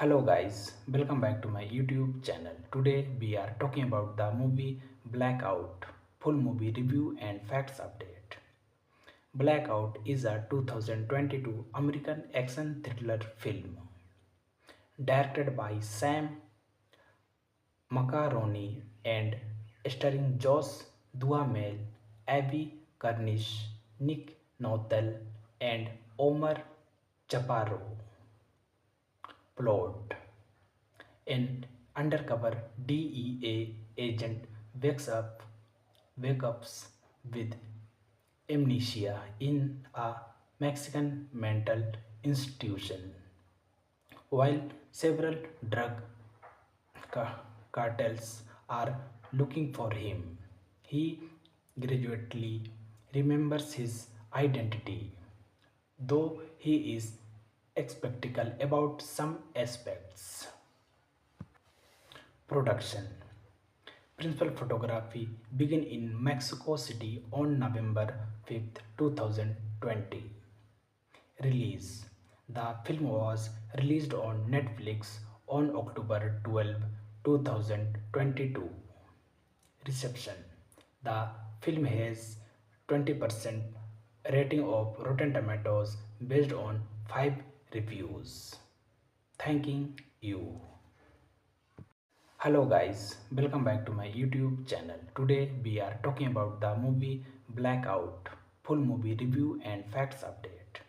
Hello guys, welcome back to my YouTube channel. Today we are talking about the movie Blackout, full movie review and facts update. Blackout is a 2022 American action thriller film directed by Sam Macaroni and starring Josh Duhamel, Abby Cornish, Nick Nolte and Omar Chaparro. Plot: an undercover DEA agent wakes up with amnesia in a Mexican mental institution, while several drug cartels are looking for him. He gradually remembers his identity, though he is skeptical about some aspects. Production: Principal photography began in Mexico City on November 5th, 2020. Release: The film was released on Netflix on October 12, 2022. Reception: The film has 20% rating of Rotten Tomatoes based on 5 reviews. Thanking you. Hello guys, welcome back to my YouTube channel. Today we are talking about the movie Blackout, full movie review and facts update.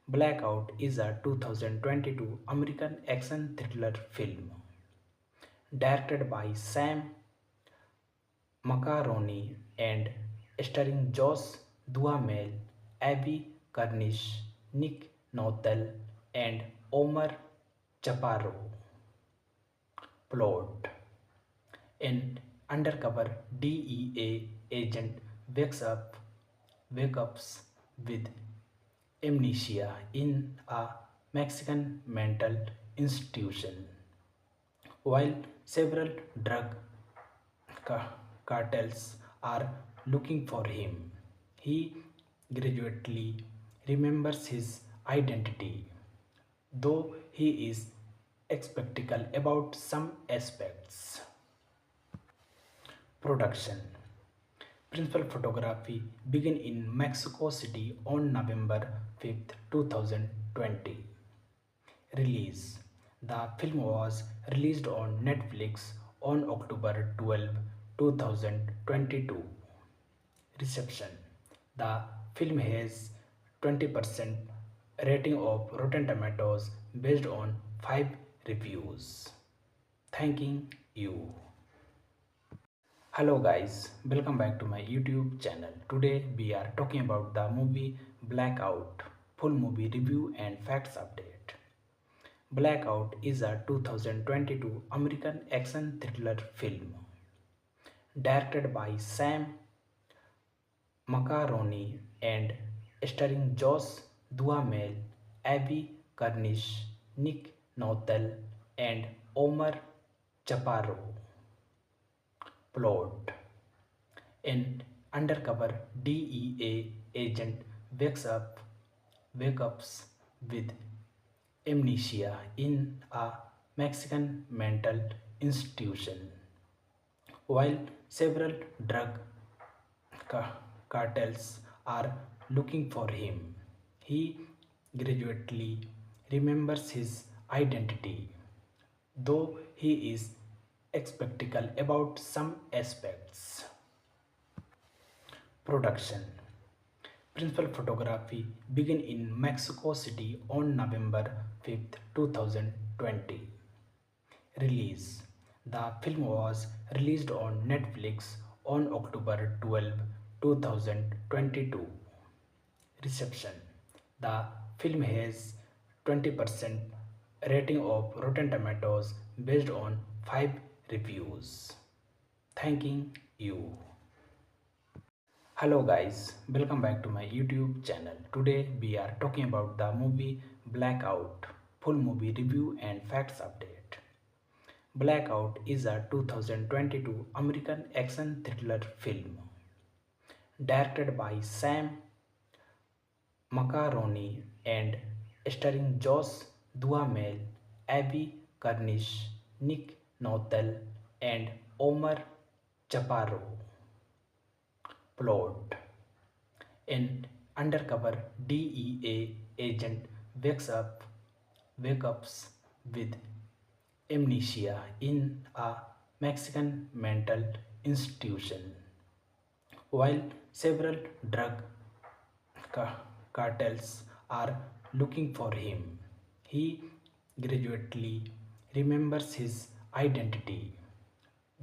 Blackout is a 2022 American action thriller film directed by Sam Macaroni and starring Josh Duhamel, Abby Cornish, Nick Nolte and Omar Chaparro. Plot: an undercover DEA agent wakes up with amnesia in a Mexican mental institution, while several drug cartels are looking for him. He gradually remembers his identity, though he is skeptical about some aspects. Production: Principal photography began in Mexico City on November 5th, 2020. Release: The film was released on Netflix on October 12, 2022. Reception: The film has 20% rating of Rotten Tomatoes based on 5 reviews. Thanking you. Hello guys, welcome back to my YouTube channel. Today we are talking about the movie Blackout, full movie review and facts update. Blackout is a 2022 American action thriller film directed by Sam Macaroni and starring Josh Duhamel, Abby Cornish, Nick Nolte and Omar Chaparro. Plot: an undercover DEA agent wakes up with amnesia in a Mexican mental institution, while several drug cartels are looking for him. He gradually remembers his identity, though he is skeptical about some aspects. Production: Principal photography began in Mexico City on November 5th, 2020. Release: The film was released on Netflix on October 12, 2022. Reception: The film has 20% rating of Rotten Tomatoes based on 5 reviews. Thanking you. Hello guys, welcome back to my YouTube channel. Today we are talking about the movie Blackout, full movie review and facts update. Blackout is a 2022 American action thriller film directed by Sam Macaroni and starring Josh Duhamel, Abby Cornish, Nick Notel, and Omar Chaparro. Plot: an undercover DEA agent wakes up with amnesia in a Mexican mental institution, while several drug cartels are looking for him. He gradually remembers his identity,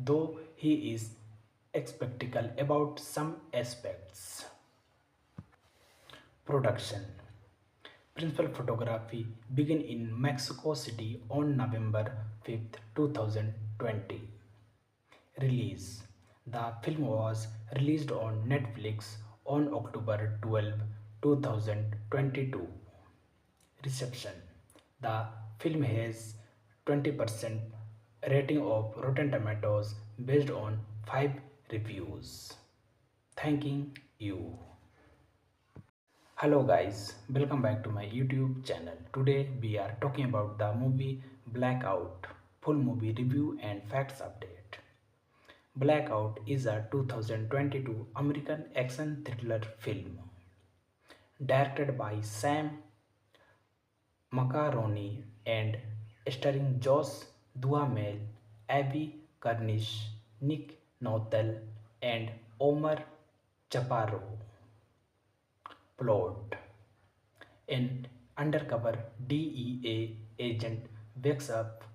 though he is skeptical about some aspects. Production: Principal photography began in Mexico City on November 5th, 2020. Release: The film was released on Netflix on October 12, 2022. Reception: The film has 20% rating of Rotten Tomatoes based on 5 reviews. Thanking you. Hello guys, welcome back to my YouTube channel. Today we are talking about the movie Blackout, full movie review and facts update. Blackout is a 2022 American action thriller film directed by Sam Macaroni and starring Josh Duhamel, Abby Cornish, Nick Notel, and Omar Chaparro. Plot: an undercover DEA agent wakes up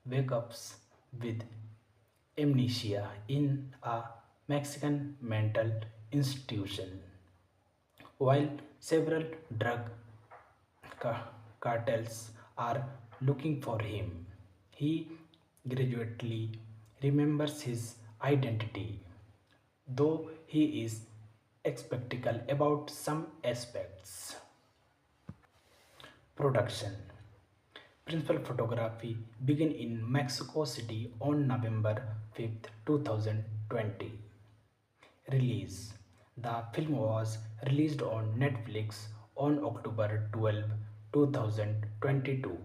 with amnesia in a Mexican mental institution, while several drug cartels are looking for him. He gradually remembers his identity, though he is skeptical about some aspects. Production: Principal photography began in Mexico City on November 5th, 2020. Release: The film was released on Netflix on October 12, 2022.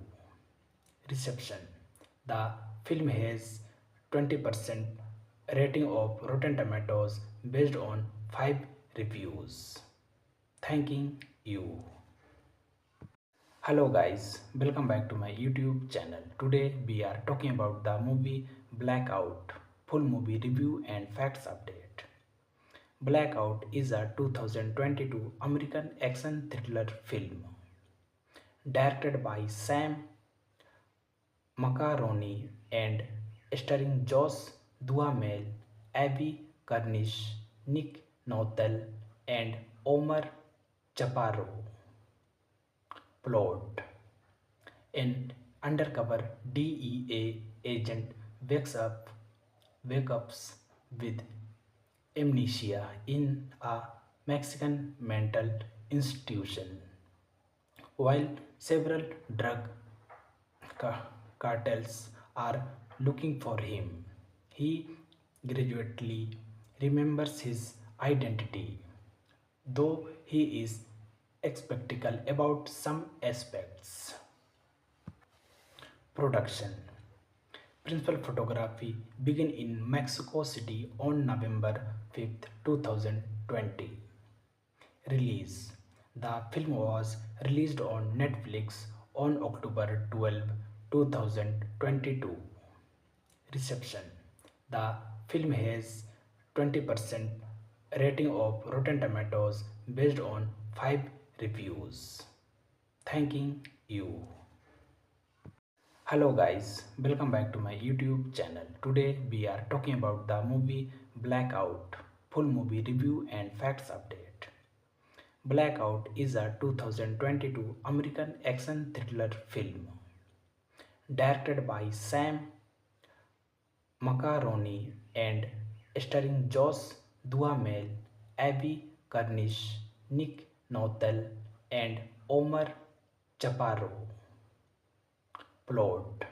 Reception: The film has 20% rating of Rotten Tomatoes based on 5 reviews. Thanking you. Hello guys, welcome back to my YouTube channel. Today we are talking about the movie Blackout, full movie review and facts update. Blackout is a 2022 American action thriller film directed by Sam Macaroni and starring Josh Duhamel, Abby Cornish, Nick Notel, and Omar Chaparro. Plot: an undercover DEA agent wakes up with amnesia in a Mexican mental institution, while several drug cartels are looking for him. He gradually remembers his identity, though he is skeptical about some aspects. Production: Principal photography began in Mexico City on November 5th, 2020. Release: The film was released on Netflix on October 12, 2022. Reception: The film has 20% rating of Rotten Tomatoes based on 5 reviews. Thanking you. Hello guys, welcome back to my YouTube channel. Today we are talking about the movie Blackout, full movie review and facts update. Blackout is a 2022 American action thriller film directed by Sam Macaroni and starring Josh Duhamel, Abby Cornish, Nick Notel, and Omar Chaparro. Plot: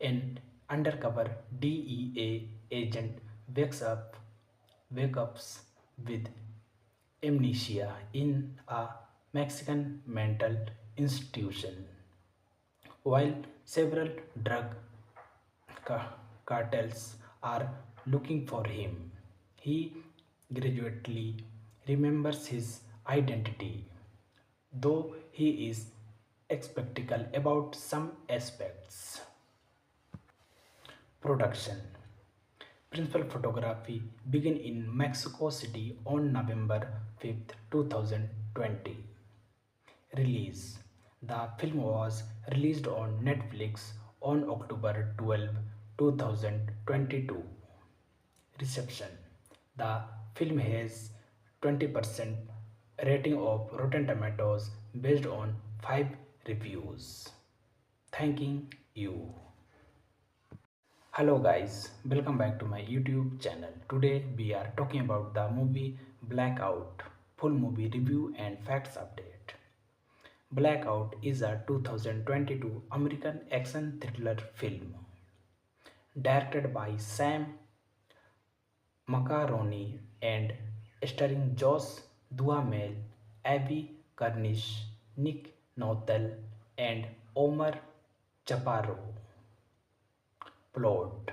an undercover DEA agent wakes up with amnesia in a Mexican mental institution, while several drug cartels are looking for him. He gradually remembers his identity, though he is skeptical about some aspects. Production. Principal photography began in Mexico City on November 5th, 2020. Release. The film was released on Netflix on October 12, 2022. Reception. The film has 20% rating of Rotten Tomatoes based on 5 reviews. Thanking you. Hello guys, welcome back to my YouTube channel. Today we are talking about the movie Blackout, full movie review and facts update. Blackout is a 2022 American action thriller film directed by Sam Macaroni and starring Josh Duhamel, Avi Cornish, Nick Nolte, and Omar Chaparro. Plot.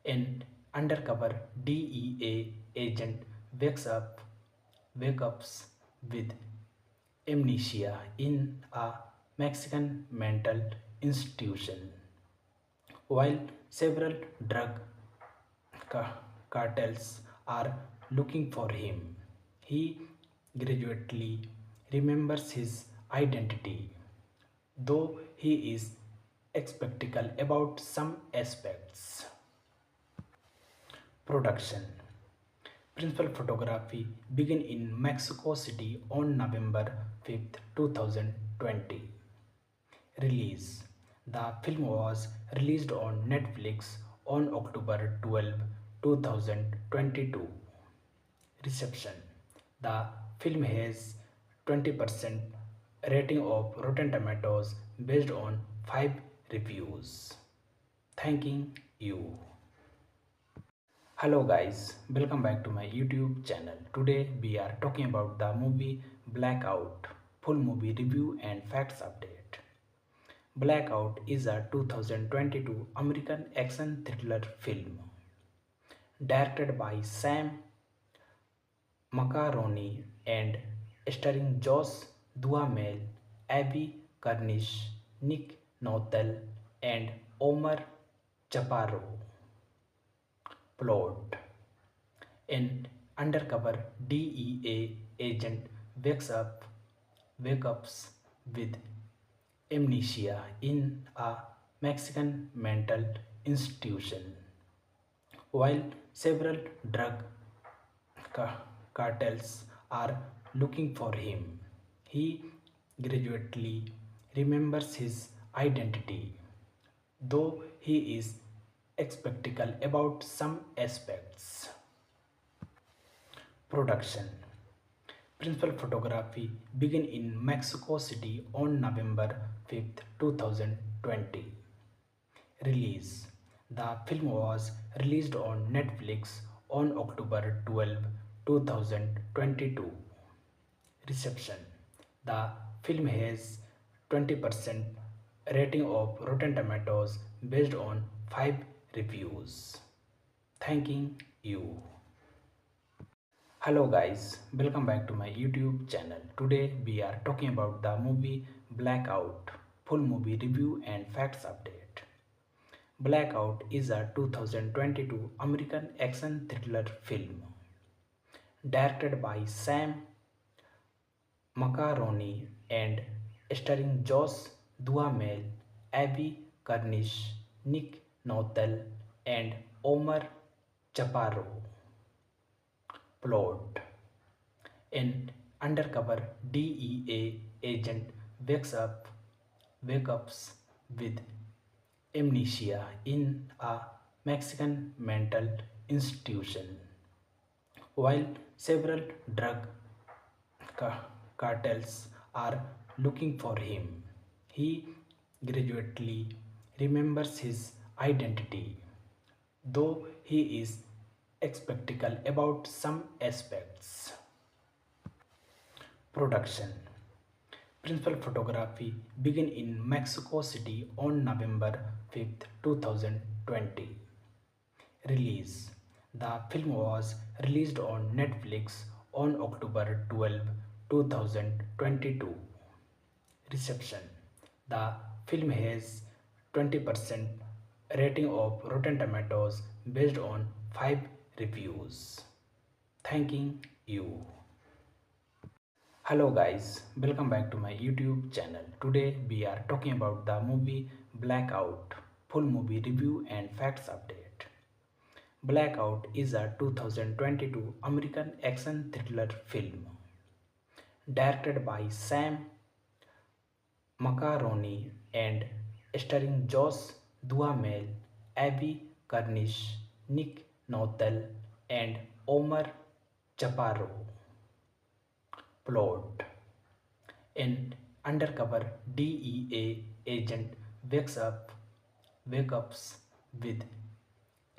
An undercover DEA agent wakes up with amnesia in a Mexican mental institution. While several drug cartels are looking for him, he gradually remembers his identity, though he is skeptical about some aspects. Production. Principal photography began in Mexico City on November 5th, 2020. Release. The film was released on Netflix on October 12, 2022. Reception. The film has 20% rating of Rotten Tomatoes based on 5 reviews. Thanking you. Hello guys, welcome back to my YouTube channel. Today we are talking about the movie Blackout, full movie review and facts update. Blackout is a 2022 American action thriller film directed by Sam Macaroni and starring Josh Duhamel, Avi Cornish, Nick Nolte, and Omar Chaparro. Plot. An undercover DEA agent wakes up with amnesia in a Mexican mental institution. While several drug cartels are looking for him, he gradually remembers his identity, though he is skeptical about some aspects. Production. Principal photography began in Mexico City on November 5th, 2020. Release. The film was released on Netflix on October 12, 2022. Reception. The film has 20% rating of Rotten Tomatoes based on 5 reviews. Thanking you. Hello guys, welcome back to my YouTube channel. Today we are talking about the movie Blackout, full movie review and facts update. Blackout is a 2022 American action thriller film directed by Sam Macaroni and starring Josh Duhamel, Avi Cornish, Nick Nolte, and Omar Chaparro. Plot. An undercover DEA agent wakes up with amnesia in a Mexican mental institution. While several drug cartels are looking for him, he gradually remembers his identity, though he is skeptical about some aspects. Production. Principal photography began in Mexico City on November 5th, 2020. Release. The film was released on Netflix on October 12, 2022. Reception. The film has 20% rating of Rotten Tomatoes based on 5 reviews. Thanking you. Hello guys, welcome back to my YouTube channel. Today we are talking about the movie Blackout, full movie review and facts update. Blackout is a 2022 American action thriller film directed by Sam Macaroni and starring Josh Duhamel, Abbey Cornish, Nick Nolte, and Omar Chaparro. Plot. An undercover DEA agent wakes up with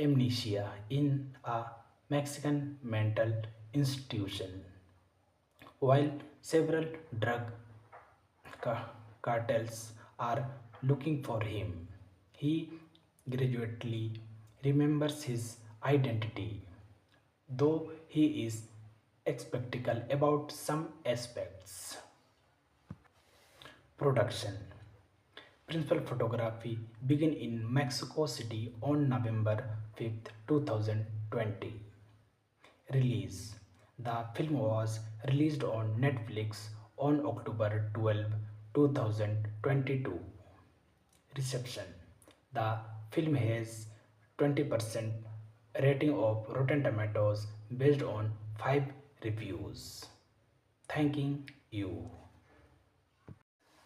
amnesia in a Mexican mental institution, while several drug cartels are looking for him. He gradually remembers his identity, though he is skeptical about some aspects. Production. Principal photography began in Mexico City on November 5th, 2020. Release. The film was released on Netflix on October 12, 2022. Reception. The film has 20% rating of Rotten Tomatoes based on 5 reviews. Thanking you.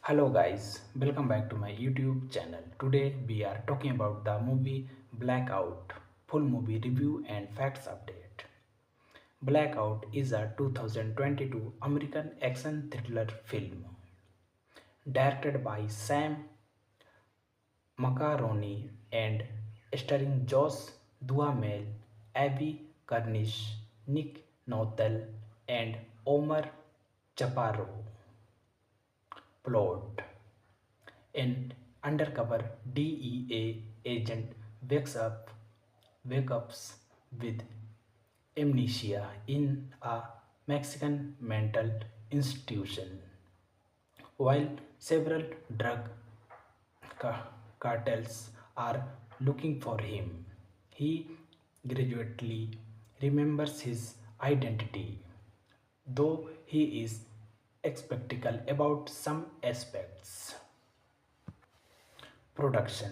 Hello guys, welcome back to my YouTube channel. Today we are talking about the movie Blackout, full movie review and facts update. Blackout is a 2022 American action thriller film directed by Sam Macaroni and starring Josh Duhamel, Abbey Cornish, Nick Nolte, and Omar Chaparro. Plot. An undercover DEA agent wakes up with amnesia in a Mexican mental institution, while several drug cartels are looking for him. He gradually remembers his identity, though he is skeptical about some aspects. Production.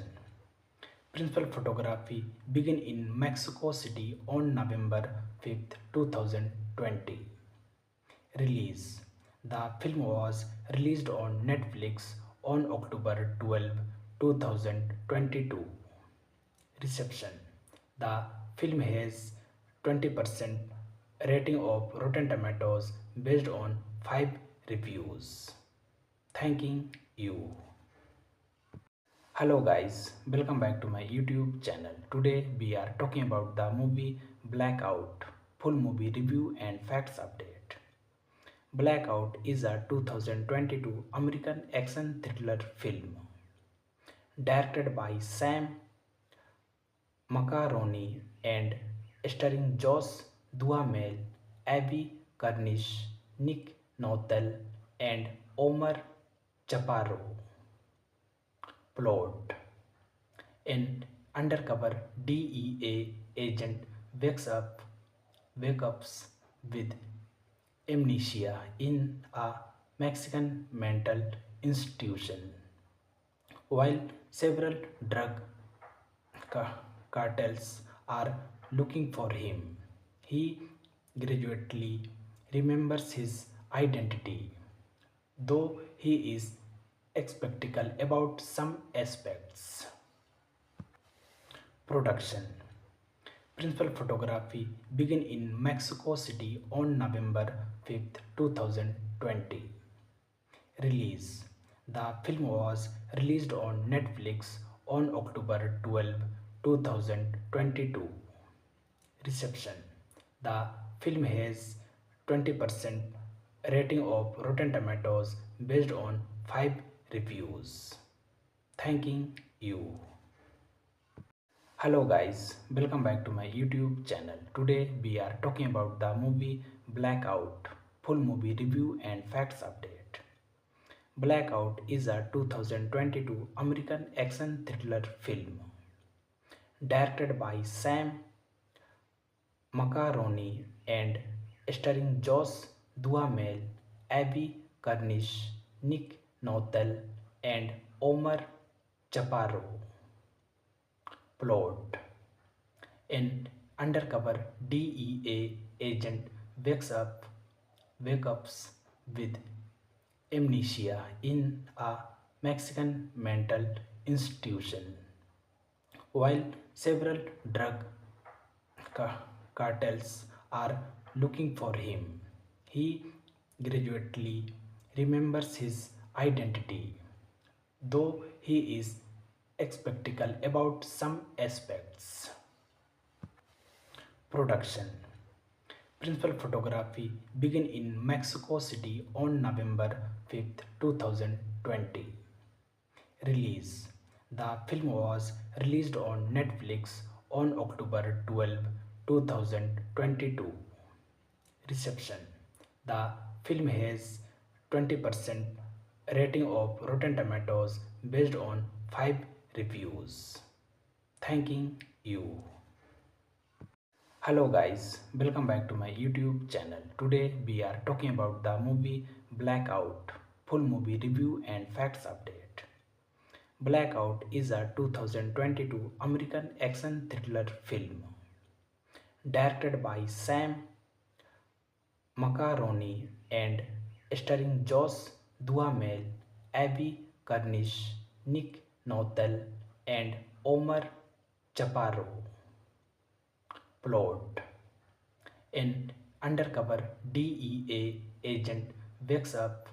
Principal photography began in Mexico City on November 5th, 2020. Release. The film was released on Netflix on October 12, 2022. Reception. The film has 20% rating of Rotten Tomatoes based on 5 reviews. Thanking you. Hello guys, welcome back to my YouTube channel. Today we are talking about the movie Blackout, full movie review and facts update. Blackout is a 2022 American action thriller film directed by Sam Macaroni and starring Josh Duhamel, Abbey Cornish, Nick Nolte, and Omar Chaparro. Plot. An undercover DEA agent wakes up with amnesia in a Mexican mental institution, while several drug cartels are looking for him. He gradually remembers his identity, though he is skeptical about some aspects. Production. Principal photography began in Mexico City on November 5th, 2020. Release. The film was released on Netflix on October 12, 2022. Reception. The film has 20% rating of Rotten Tomatoes based on 5 reviews. Thanking you. Hello guys, welcome back to my YouTube channel. Today we are talking about the movie Blackout, full movie review and facts update. Blackout is a 2022 American action thriller film directed by Sam Macaroni and starring Josh Duhamel, Abby Cornish, Nick Nolte, and Omar Chaparro. Plot: an undercover DEA agent wakes up with amnesia in a Mexican mental institution, while several drug cartels are looking for him. He gradually remembers his identity, though he is skeptical about some aspects. Production: Principal photography began in Mexico City on November 5th, 2020. Release: The film was released on Netflix on October 12, 2022. Reception: The film has 20% rating of Rotten Tomatoes based on 5 reviews. Thanking you. Hello guys, welcome back to my YouTube channel. Today we are talking about the movie Blackout, full movie review and facts update. Blackout is a 2022 American action thriller film directed by Sam Macaroni and starring Josh Duhamel, Abby Cornish, Nick Nolte, and Omar Chaparro. Plot: an undercover DEA agent wakes up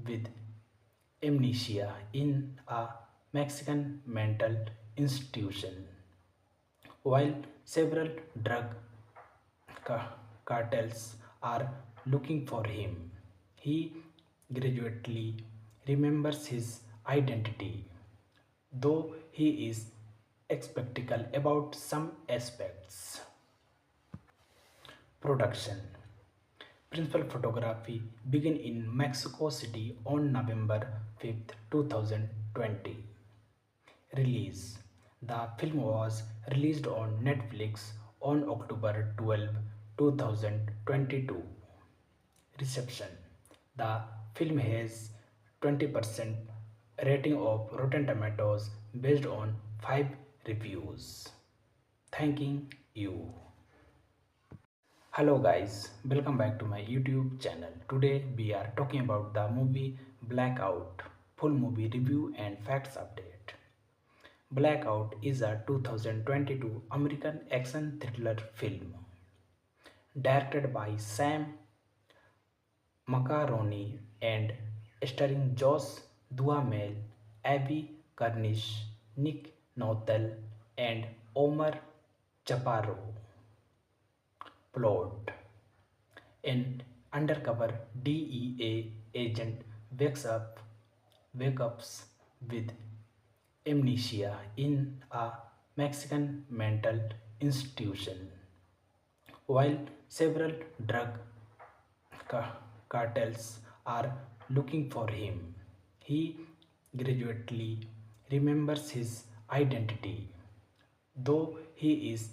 with amnesia in a Mexican mental institution, while several drug cartels are looking for him. He gradually remembers his identity, though he is skeptical about some aspects. Production: Principal photography began in Mexico City on November 5th, 2020. Release: The film was released on Netflix on October 12, 2022. Reception: The film has 20% rating of Rotten Tomatoes based on 5 reviews. Thanking you. Hello guys, welcome back to my YouTube channel. Today we are talking about the movie Blackout, full movie review and facts update. Blackout is a 2022 American action thriller film directed by Sam Macaroni and starring Josh Duhamel, Abby Cornish, Nick Nolte, and Omar Chaparro. Plot: an undercover DEA agent wakes up with amnesia in a Mexican mental institution, while several drug cartels are looking for him. He gradually remembers his identity, though he is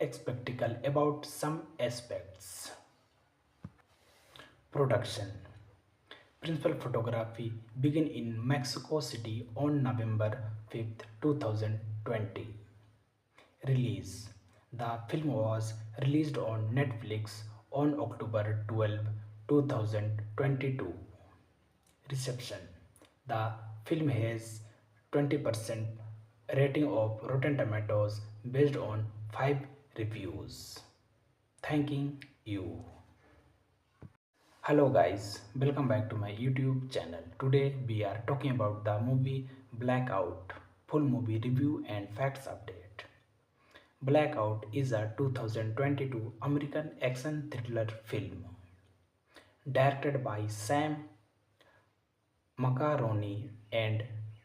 skeptical about some aspects. Production: Principal photography began in Mexico City on November 5th, 2020. Release: The film was released on Netflix on October 12, 2022. Reception: The film has 20% rating of Rotten Tomatoes based on 5 reviews. Thanking you. Hello guys, welcome back to my YouTube channel. Today we are talking about the movie Blackout, full movie review and facts update. Blackout is a 2022 American action thriller film directed by Sam Macaroni and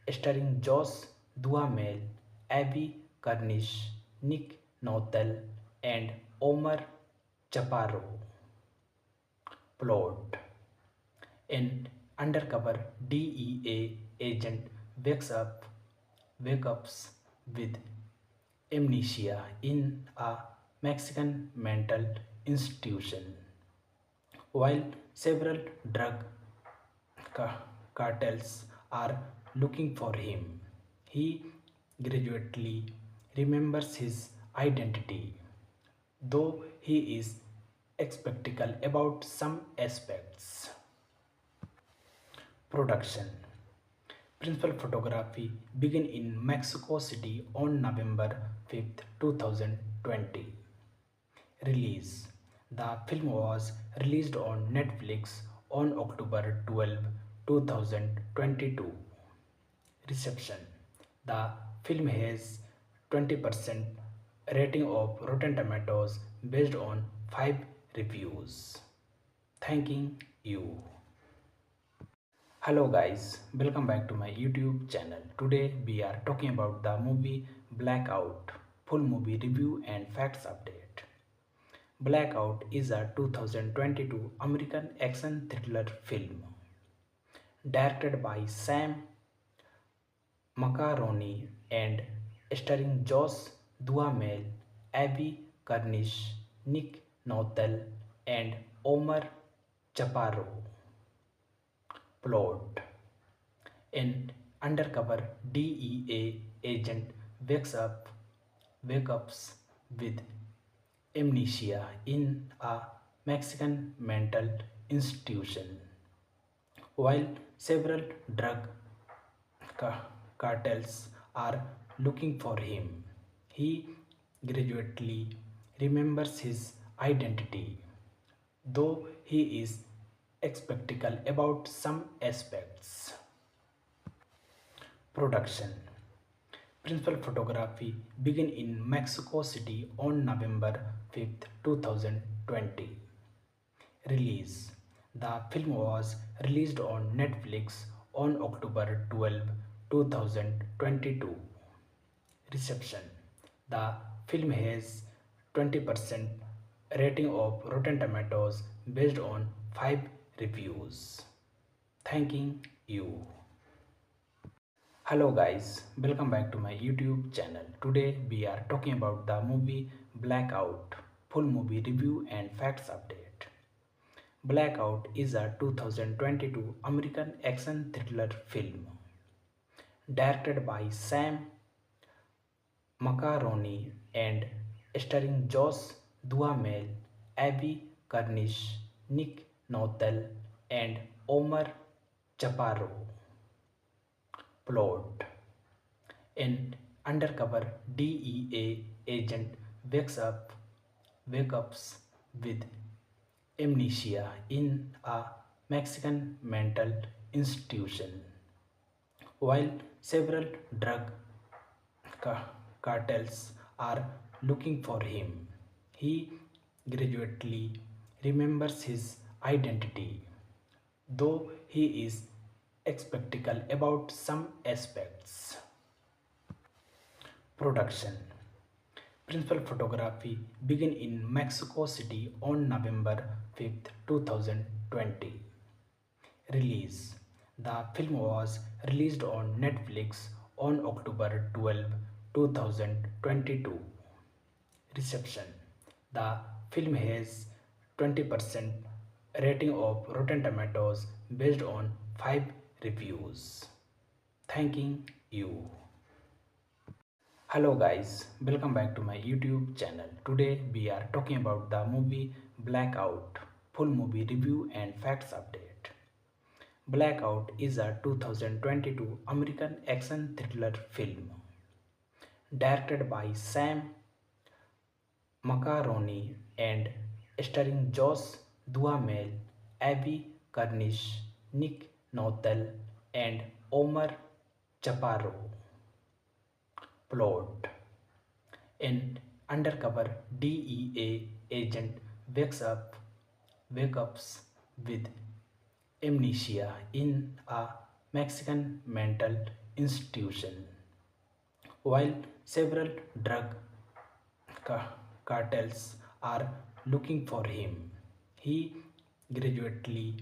starring Josh Duhamel, Abby Cornish, Nick Nolte, and Omar Chaparro. Plot: an undercover DEA agent wakes up with amnesia in a Mexican mental institution, while several drug cartels are looking for him. He gradually remembers his identity, though he is skeptical about some aspects. Production: Principal photography began in Mexico City on November 5th, 2020. Release: The film was released on Netflix on October 12, 2022. Reception: The film has 20% rating of Rotten Tomatoes based on 5 reviews. Thanking you. Hello guys, welcome back to my YouTube channel. Today we are talking about the movie Blackout, full movie review and facts update. Blackout is a 2022 American action thriller film directed by Sam Macaroni and starring Josh Duhamel, Abby Cornish, Nick Nolte, and Omar Chaparro. Plot: an undercover DEA agent wakes up with amnesia in a Mexican mental institution, while several drug cartels are looking for him. He gradually remembers his identity, though he is skeptical about some aspects. Production: Principal photography began in Mexico City on November 5th, 2020. Release: The film was released on Netflix on October 12, 2022. Reception: The film has 20% rating of Rotten Tomatoes based on 5 reviews. Thanking you. Hello guys, welcome back to my YouTube channel. Today we are talking about the movie Blackout, full movie review and facts update. Blackout is a 2022 American action thriller film directed by Sam Macaroni and starring Josh Duhamel, Abby Cornish, Nick Nolte, and Omar Chaparro. Plot: an undercover DEA agent wakes up with amnesia in a Mexican mental institution, while several drug cartels are looking for him. He gradually remembers his identity, though he is skeptical about some aspects. Production: Principal photography began in Mexico City on November 5th, 2020. Release: The film was released on Netflix on October 12, 2022. Reception: The film has 20% rating of Rotten Tomatoes based on 5 reviews. Thanking you. Hello guys, welcome back to my YouTube channel. Today we are talking about the movie Blackout, full movie review and facts update. Blackout is a 2022 American action thriller film directed by Sam Macaroni and starring Josh Duhamel, Abby Cornish, Nick Nolte, and Omar Chaparro. Plot: an undercover DEA agent wakes up with amnesia in a Mexican mental institution. While several drug cartels are looking for him, he gradually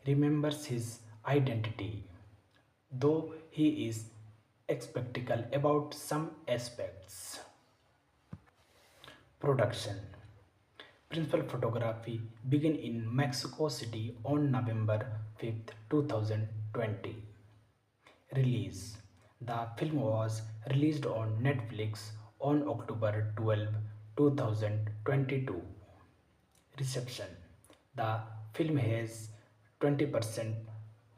remembers his identity, though he is skeptical about some aspects. Production. Principal photography began in Mexico City on November 5th, 2020. Release. The film was released on Netflix on October 12, 2022. Reception. The film has 20%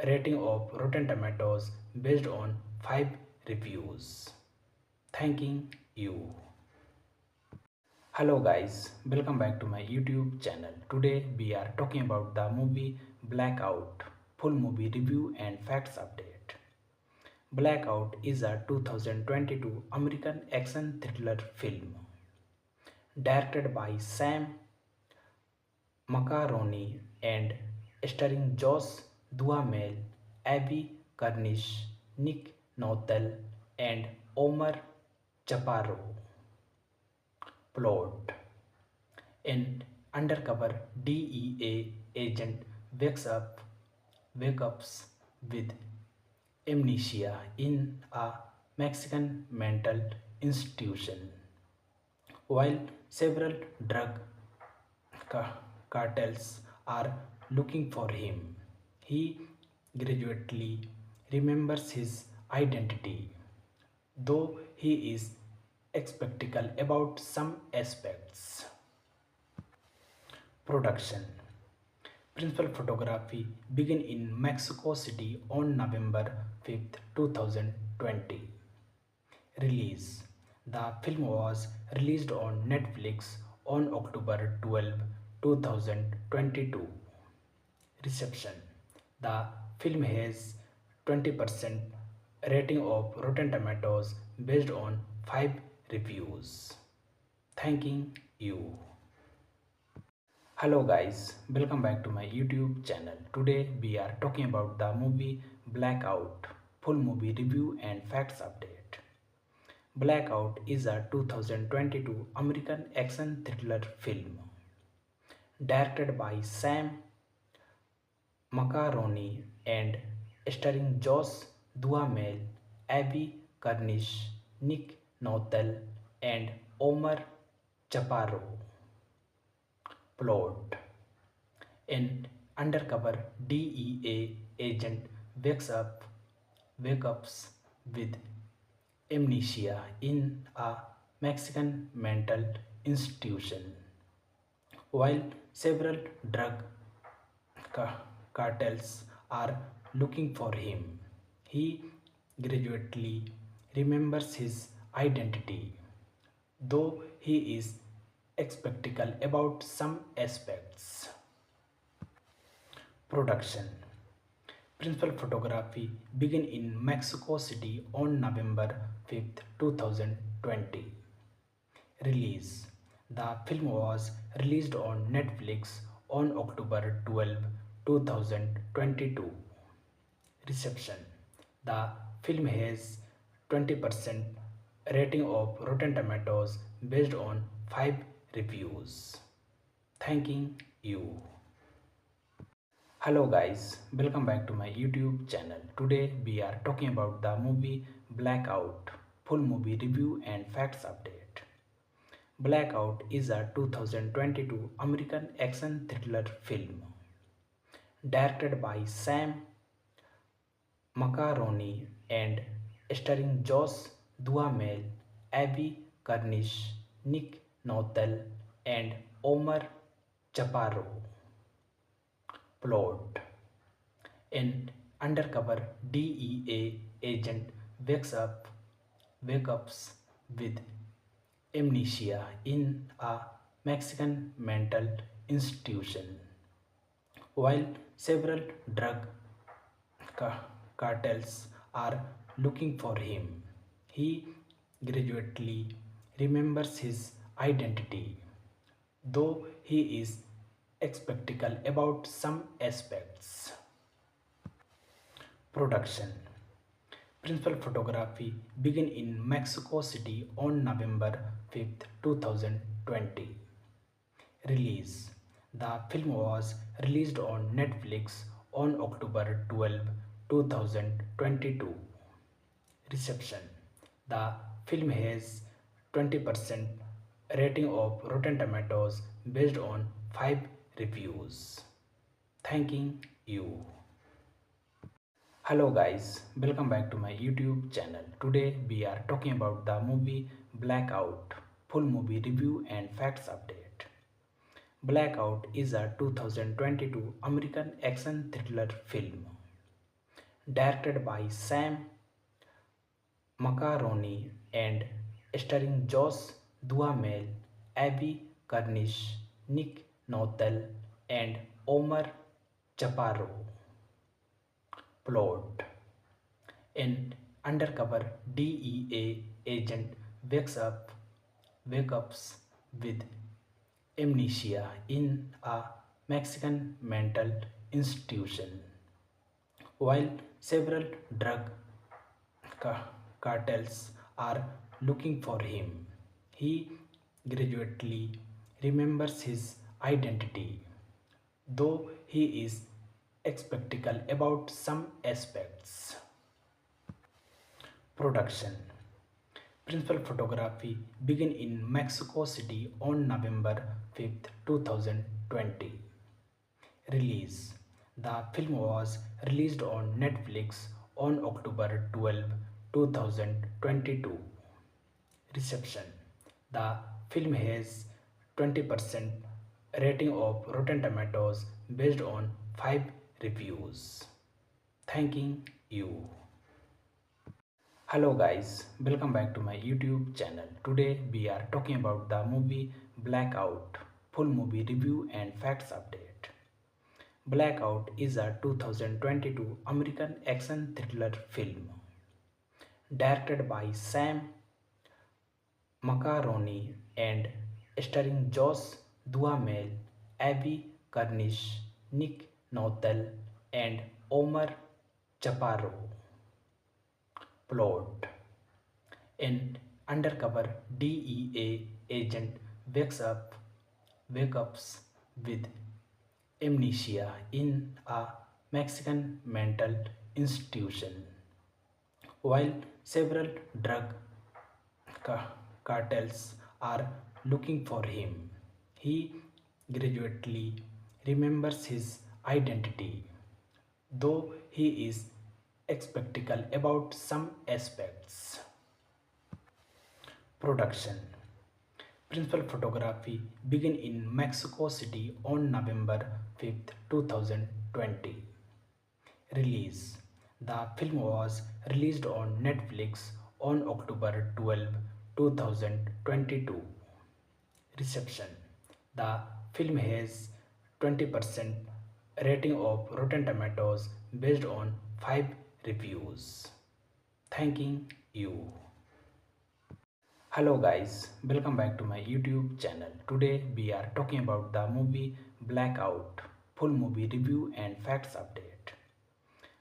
rating of Rotten Tomatoes based on 5 reviews. Thanking you. Hello guys, welcome back to my YouTube channel. Today we are talking about the movie Blackout, full movie review and facts update. Blackout is a 2022 American action thriller film directed by Sam Macaroni and starring Josh Duhamel, Abby Cornish, Nick Nolte, and Omar Chaparro. Plot. An undercover DEA agent wakes up with amnesia in a Mexican mental institution. While several drug cartels are looking for him, he gradually remembers his identity, though he is skeptical about some aspects. Production. Principal photography began in Mexico City on November 5th, 2020. Release. The film was released on Netflix on October 12, 2022. Reception. The film has 20% rating of Rotten Tomatoes based on 5 reviews. Thanking you. Hello guys, welcome back to my YouTube channel. Today we are talking about the movie Blackout, full movie review and facts update. Blackout is a 2022 American action thriller film directed by Sam Macaroni and starring Josh Duhamel, Abby Cornish, Nick Nolte, and Omar Chaparro. Plot. An undercover DEA agent wakes up with amnesia in a Mexican mental institution. While several drug cartels are looking for him, he gradually remembers his identity, though he is skeptical about some aspects. Production. Principal photography began in Mexico City on November 5th, 2020. Release. The film was released on Netflix on October 12, 2022. Reception. The film has 20% rating of Rotten Tomatoes based on 5 reviews. Thanking you. Hello guys, welcome back to my YouTube channel. Today we are talking about the movie Blackout, full movie review and facts update. Blackout is a 2022 American action thriller film directed by Sam Macaroni and starring Josh Duhamel, Abby Cornish, Nick Nolte, and Omar Chaparro. Plot. An undercover DEA agent wakes up with amnesia in a Mexican mental institution. While several drug cartels are looking for him, he gradually remembers his identity, though he is spectacle about some aspects. Production. Principal photography began in Mexico City on November 5th, 2020. Release. The film was released on Netflix on October 12, 2022. Reception. The film has 20% rating of Rotten Tomatoes based on 5 reviews. Thanking you. Hello guys, welcome back to my YouTube channel. Today we are talking about the movie Blackout, full movie review and facts update. Blackout is a 2022 American action thriller film directed by Sam Macaroni and starring Josh Duhamel, Abby Cornish, Nick Nolte, and Omar Chaparro. Plot. An undercover DEA agent wakes up with amnesia in a Mexican mental institution, while several drug cartels are looking for him. He gradually remembers his identity, though he is skeptical about some aspects. Production. Principal photography began in Mexico City on November 5th, 2020. Release. The film was released on Netflix on October 12, 2022. Reception. The film has 20% rating of Rotten Tomatoes based on 5 reviews. Thanking you. Hello guys, welcome back to my YouTube channel. Today we are talking about the movie Blackout, full movie review and facts update. Blackout is a 2022 American action thriller film directed by Sam Macaroni and starring Josh Duhamel, Abby Cornish, Nick Nolte, and Omar Chaparro. Plot. An undercover DEA agent wakes up with amnesia in a Mexican mental institution, while several drug cartels are looking for him. He gradually remembers his identity, though he is skeptical about some aspects. Production. Principal photography began in Mexico City on November 5th, 2020. Release. The film was released on Netflix on October 12, 2022. Reception. The film has 20% rating of Rotten Tomatoes based on 5 reviews. Thanking you. Hello guys, welcome back to my YouTube channel. Today we are talking about the movie Blackout, full movie review and facts update.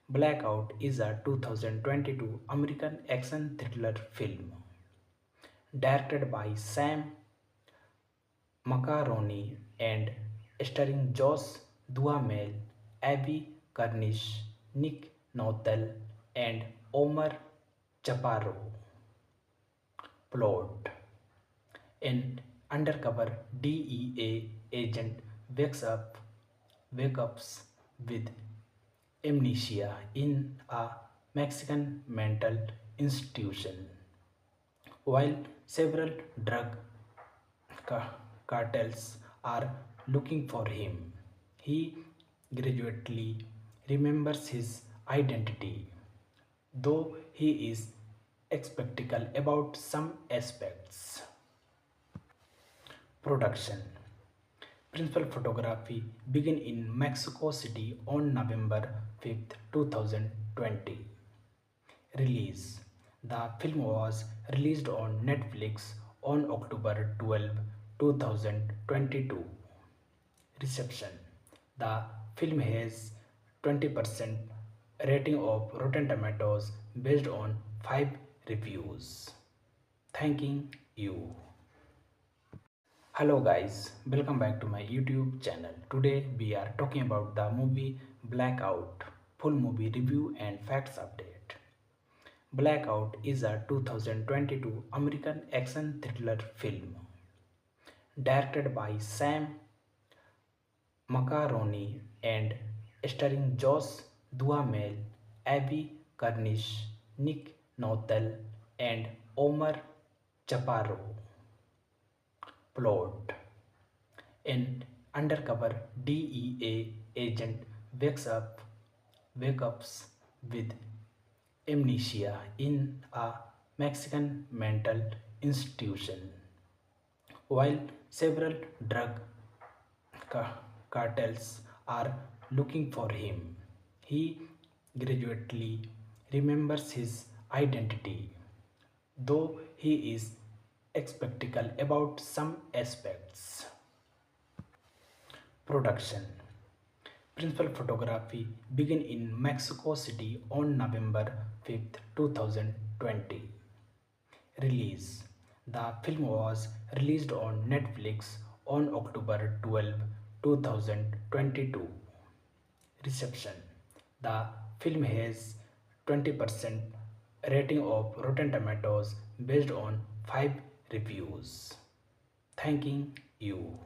Blackout is a 2022 American action thriller film directed by Sam Macaroni and starring Josh Duhamel, Abby Cornish, Nick Nolte, and Omar Chaparro. Plot. An undercover DEA agent wakes up with amnesia in a Mexican mental institution, while several drug cartels are looking for him. He gradually remembers his identity, though he is skeptical about some aspects. Production. Principal photography began in Mexico City on November 5th, 2020. Release. The film was released on Netflix on October 12, 2022. Reception. The film has 20% rating of Rotten Tomatoes based on 5 reviews. Thanking you. Hello guys, welcome back to my YouTube channel. Today we are talking about the movie Blackout, full movie review and facts update. Blackout is a 2022 American action thriller film directed by Sam Macaroni and starring Josh Duhamel, Abby Cornish, Nick Nolte, and Omar Chaparro. Plot: an undercover DEA agent wakes up with amnesia in a Mexican mental institution, while several drug cartels are looking for him. He gradually remembers his identity, though he is skeptical about some aspects. Production. Principal photography began in Mexico City on November 5th, 2020. Release. The film was released on Netflix on October 12, 2022. Reception. The film has 20% rating of Rotten Tomatoes based on 5 reviews. Thanking you.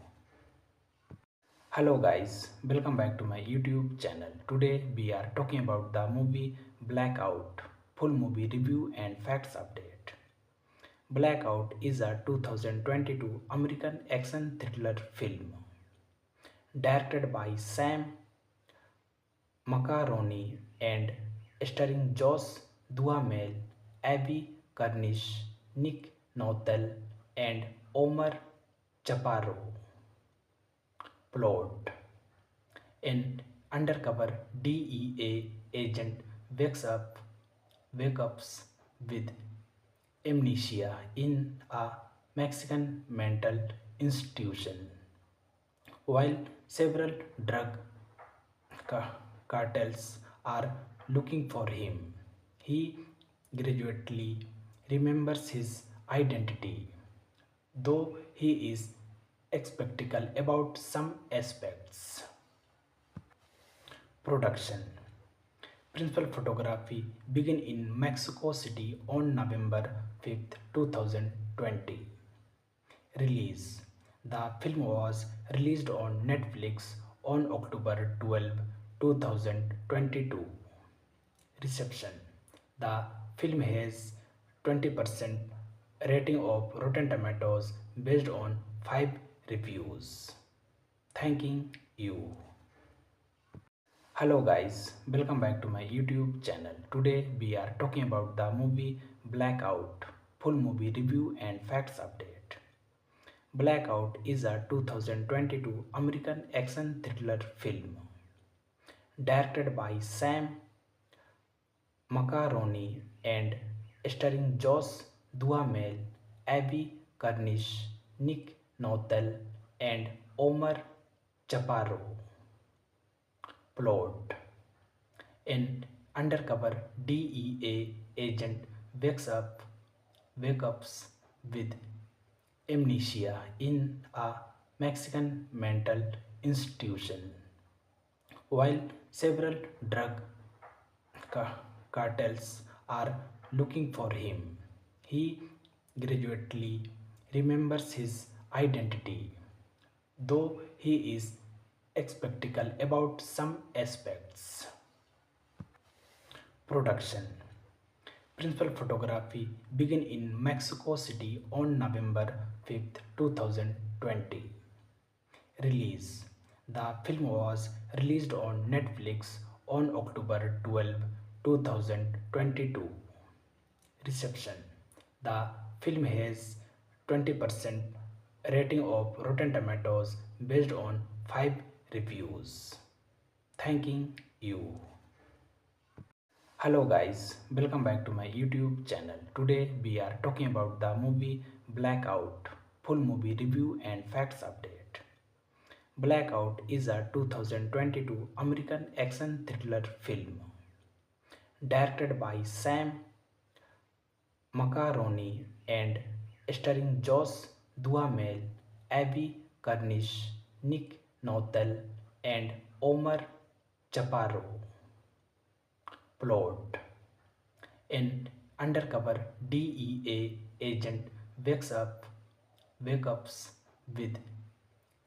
Hello guys, welcome back to my YouTube channel. Today we are talking about the movie Blackout, full movie review and facts update. Blackout is a 2022 American action thriller film directed by Sam Macaroni and starring Josh Duhamel, Abby Cornish, Nick Nolte, and Omar Chaparro. Plot: an undercover DEA agent wakes up with amnesia in a Mexican mental institution, while several drug cartels are looking for him. He gradually remembers his identity, though he is skeptical about some aspects. Production. Principal photography began in Mexico City on November 5th, 2020. Release. The film was released on Netflix on October 12, 2022. Reception. The film has 20% rating of Rotten Tomatoes based on 5 reviews. Thanking you. Hello guys, welcome back to my YouTube channel. Today we are talking about the movie Blackout, full movie review and facts update. Blackout is a 2022 American action thriller film directed by Sam Macaroni and starring Josh Duhamel, Abby Cornish, Nick Nolte, and Omar Chaparro. Plot: an undercover DEA agent wakes up with amnesia in a Mexican mental institution, while several drug cartels are looking for him. He gradually remembers his identity, though he is skeptical about some aspects. Production. Principal photography began in Mexico City on November 5th, 2020. Release. The film was released on Netflix on October 12, 2022. Reception. The film has 20% rating of Rotten Tomatoes based on 5 reviews. Thanking you. Hello guys, welcome back to my YouTube channel. Today we are talking about the movie Blackout, full movie review and facts update. Blackout is a 2022 American action thriller film directed by Sam Macaroni and starring Josh Duhamel, Abby Cornish, Nick Nolte, and Omar Chaparro. Plot: an undercover DEA agent wakes up with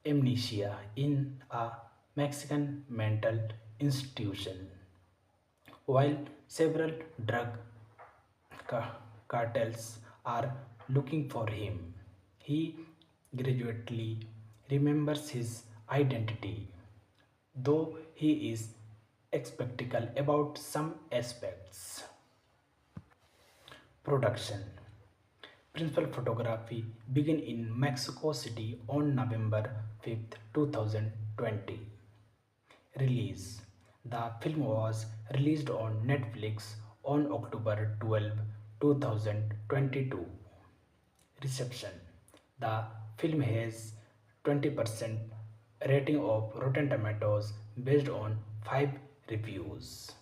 amnesia in a Mexican mental institution, while several drug cartels are looking for him. He gradually remembers his identity, though he is skeptical about some aspects. Production: Principal photography began in Mexico City on November 5th, 2020. Release: The film was released on Netflix on October 12, 2022. Reception: The film has 20% rating of Rotten Tomatoes based on 5 reviews.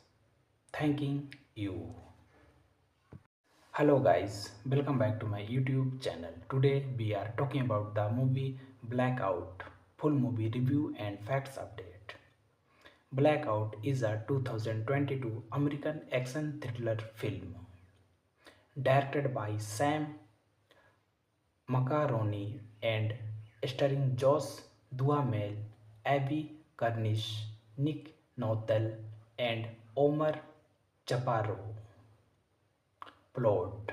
Thanking you. Hello guys, welcome back to my YouTube channel. Today we are talking about the movie Blackout, full movie review and facts update. Blackout is a 2022 American action thriller film directed by Sam Macaroni and starring Josh Duhamel, Abby Cornish, Nick Nolte, and Omar Chaparro. Plot: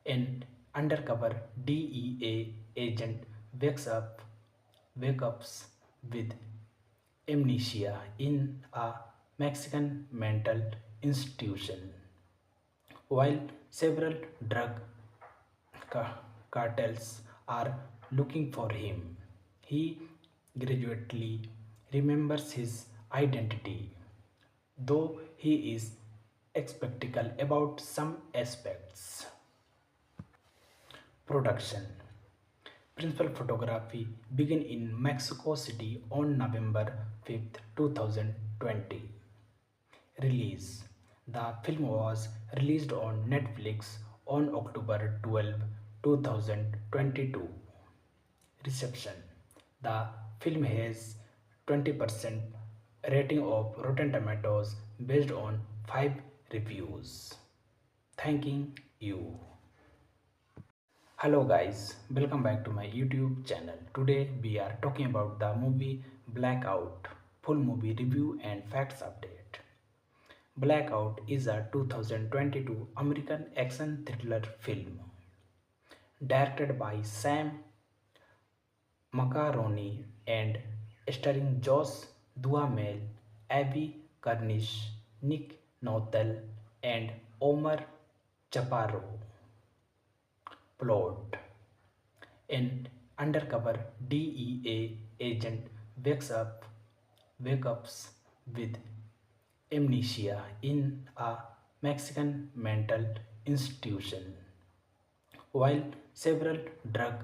an undercover DEA agent wakes up with amnesia in a Mexican mental institution, while several drug cartels are looking for him. He gradually remembers his identity, though he is skeptical about some aspects. Production: Principal photography began in Mexico City on November 5th, 2020. Release: The film was released on Netflix on October 12, 2022. Reception: The film has 20% rating of Rotten Tomatoes based on 5 reviews. Thanking you. Hello guys, welcome back to my YouTube channel. Today we are talking about the movie Blackout, full movie review and facts update. Blackout is a 2022 American action thriller film directed by Sam Macaroni and starring Josh Duhamel, Abby Cornish, Nick Nolte, and Omar Chaparro. Plot: an undercover DEA agent wakes up with amnesia in a Mexican mental institution, while several drug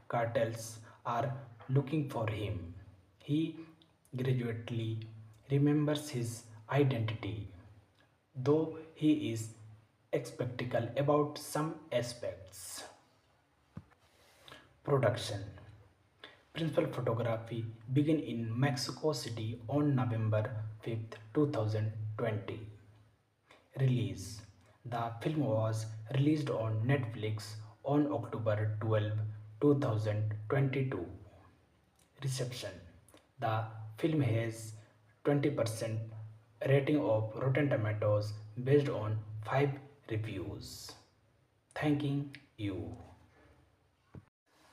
cartels are looking for him. He gradually remembers his identity, though he is skeptical about some aspects. Production: Principal photography began in Mexico City on November 5th, 2020. Release: The film was released on Netflix on October 12, 2022. Reception: The film has 20% rating of Rotten Tomatoes based on 5 reviews. Thanking you.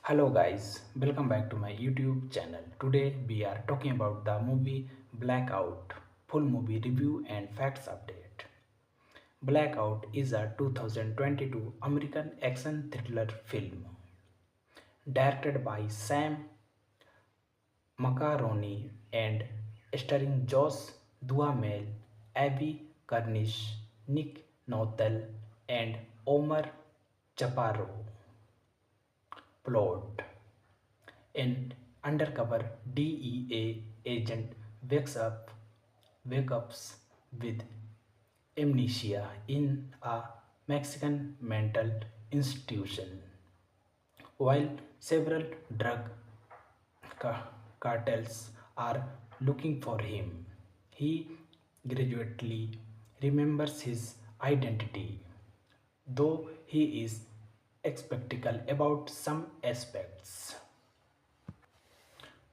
Hello guys, welcome back to my YouTube channel. Today we are talking about the movie Blackout, full movie review and facts update. Blackout is a 2022 American action thriller film directed by Sam Macaroni and starring Josh Duhamel, Abby Cornish, Nick Nolte, and Omar Chaparro. Plot: an undercover DEA agent wakes up with amnesia in a Mexican mental institution, while several drug cartels are looking for him. He gradually remembers his identity, though he is skeptical about some aspects.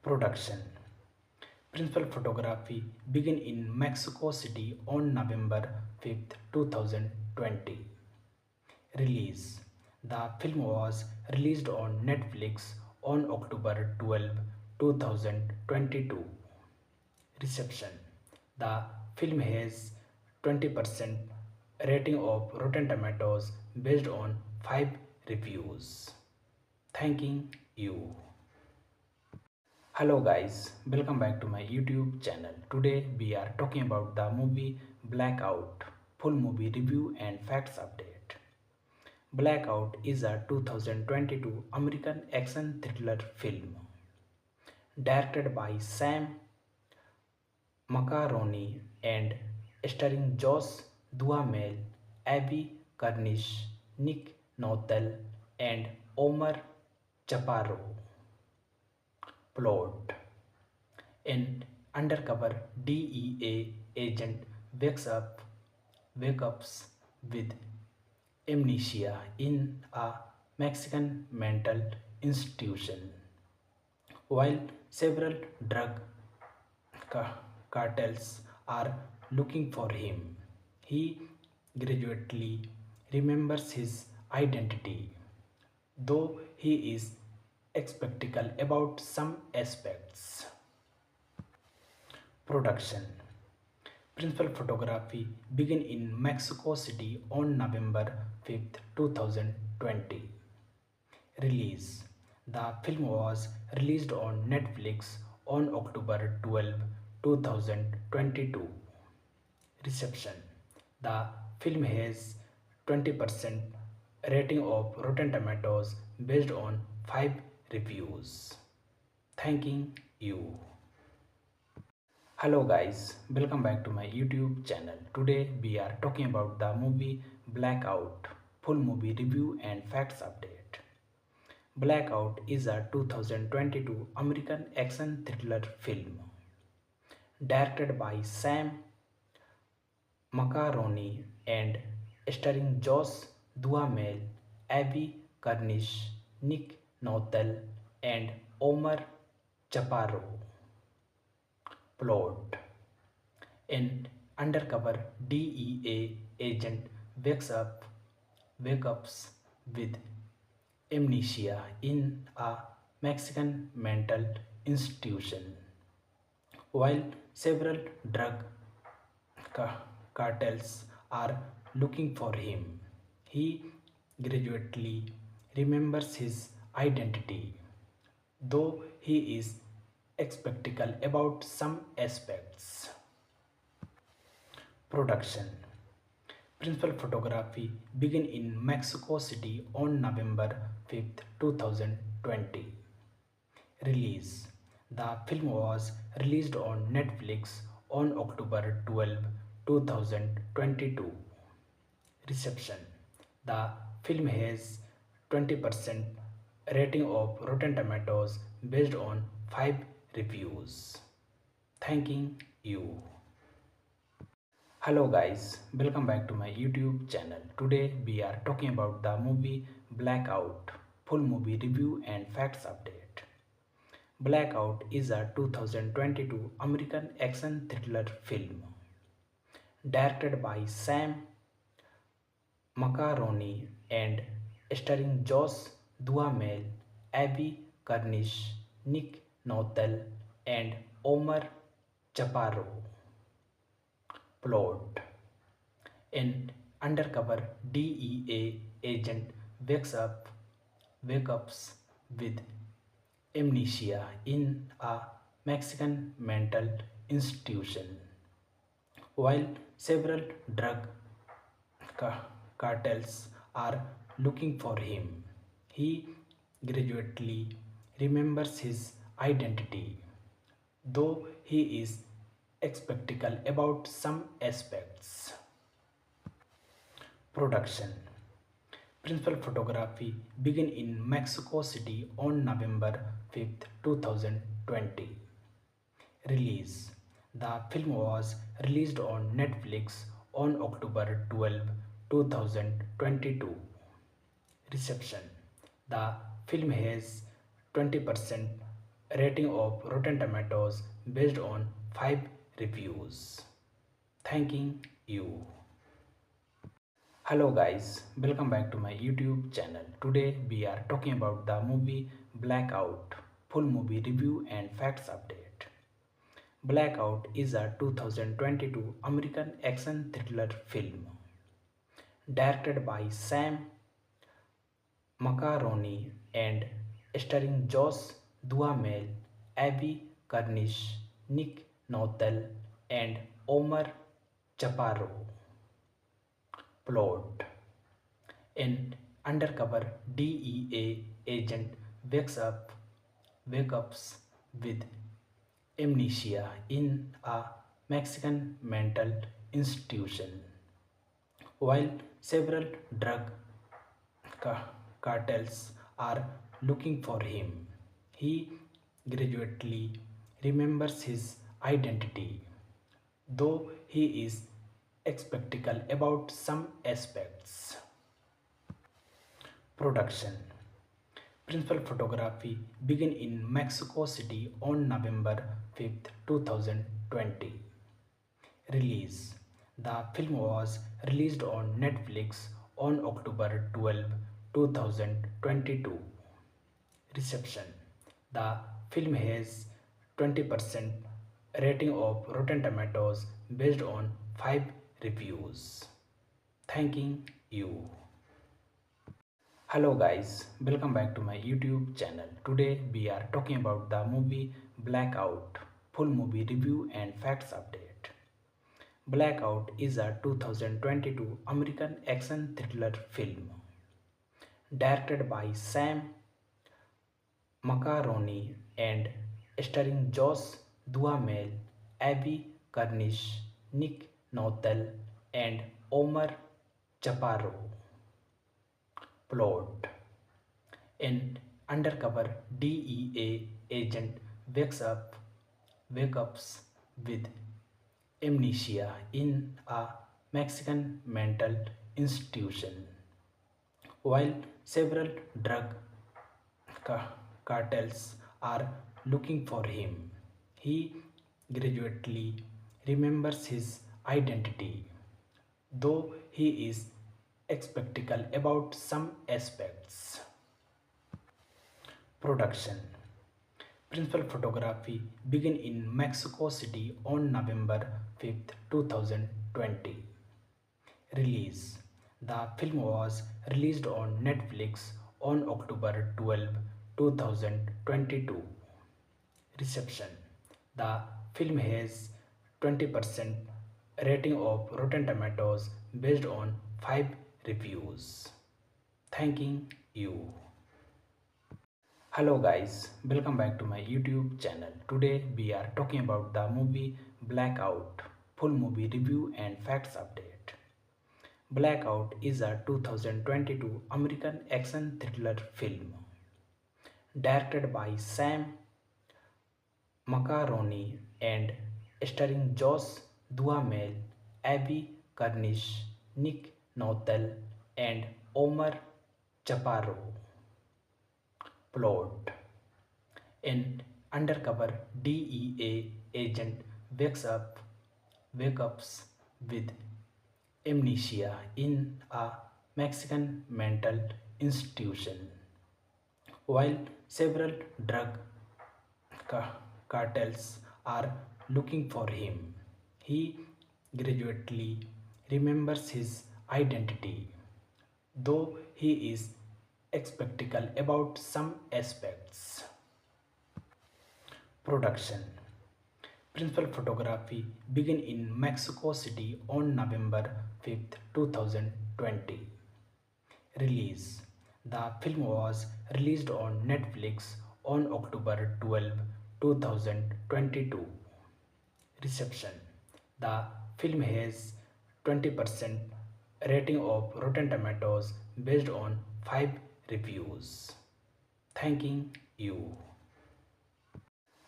Production. Principal photography began in Mexico City on November 5th, 2020. Release. The film was released on Netflix on October 12, 2022. Reception. The film has 20% rating of Rotten Tomatoes based on 5 reviews. Thanking you. Hello guys, welcome back to my YouTube channel. Today we are talking about the movie Blackout, full movie review and facts update. Blackout is a 2022 American action thriller film directed by Sam Macaroni and starring Josh Duhamel, Abby Cornish, Nick Nolte, and Omar Chaparro. Plot. An undercover DEA agent wakes up with amnesia in a Mexican mental institution, while several drug cartels are looking for him. He gradually remembers his identity, though he is skeptical about some aspects. Production. Principal photography began in Mexico City on November 5th, 2020. Release. The film was released on Netflix on October 12, 2022. Reception. The film has 20% rating of Rotten Tomatoes based on 5 reviews. Thanking you. Hello guys, welcome back to my YouTube channel. Today we are talking about the movie Blackout, full movie review and facts update. Blackout is a 2022 American action thriller film directed by Sam Macaroni and starring Josh Duhamel, Abby Cornish, Nick Nolte, and Omar Chaparro. Plot. An undercover DEA agent wakes up with amnesia in a Mexican mental institution, while several drug cartels are looking for him. He gradually remembers his identity, though he is skeptical about some aspects. Production. Principal photography began in Mexico City on November 5th, 2020. Release. The film was released on Netflix on October 12, 2022. Reception. The film has 20% rating of Rotten Tomatoes based on 5 reviews. Thanking you. Hello guys, welcome back to my YouTube channel. Today we are talking about the movie Blackout, full movie review and facts update. Blackout is a 2022 American action thriller film directed by Sam Macaroni and starring Josh Duhamel, Abby Cornish, Nick Nolte, and Omar Chaparro. Plot. An undercover DEA agent wakes up with amnesia in a Mexican mental institution, while several drug cartels are looking for him. He gradually remembers his identity, though he is skeptical about some aspects. Production. Principal photography began in Mexico City on November 5th, 2020. Release. The film was released on Netflix on October 12, 2022. Reception. The film has 20% rating of Rotten Tomatoes based on 5 reviews. Thanking you. Hello guys, welcome back to my YouTube channel. Today we are talking about the movie Blackout, full movie review and facts update. Blackout is a 2022 American action thriller film directed by Sam Macaroni and starring Josh Duhamel, Abby Cornish, Nick Nolte, and Omar Chaparro. Plot. An undercover DEA agent wakes up with amnesia in a Mexican mental institution, while several drug cartels are looking for him. He gradually remembers his identity, though he is skeptical about some aspects. Production. Principal photography began in Mexico City on November 5th, 2020. Release. The film was released on Netflix on October 12, 2022. Reception. The film has 20% rating of Rotten Tomatoes based on 5 reviews. Thanking you. Hello guys, welcome back to my YouTube channel. Today we are talking about the movie Blackout, full movie review and facts update. Blackout is a 2022 American action thriller film directed by Sam Macaroni and starring Josh Duhamel, Abby Cornish, Nick Nolte, and Omar Chaparro. Plot. An undercover DEA agent wakes up with amnesia in a Mexican mental institution, while several drug cartels are looking for him. He gradually remembers his identity, though he is skeptical about some aspects. Production. Principal photography began in Mexico City on November 5th, 2020. Release. The film was released on Netflix on October 12, 2022. Reception. The film has 20% rating of Rotten Tomatoes based on 5 reviews. Thanking you. Hello guys, welcome back to my YouTube channel. Today we are talking about the movie Blackout, full movie review and facts update. Blackout is a 2022 American action thriller film directed by Sam Macaroni and starring Josh Duhamel, Abby Cornish, Nick Nolte, and Omar Chaparro. Plot. An undercover DEA agent wakes up with amnesia in a Mexican mental institution, while several drug cartels are looking for him. He gradually remembers his identity, though he is skeptical about some aspects. Production. Principal photography began in Mexico City on November 5th, 2020. Release. The film was released on Netflix on October 12, 2022. Reception. The film has 20% rating of Rotten Tomatoes based on 5 reviews. Thanking you.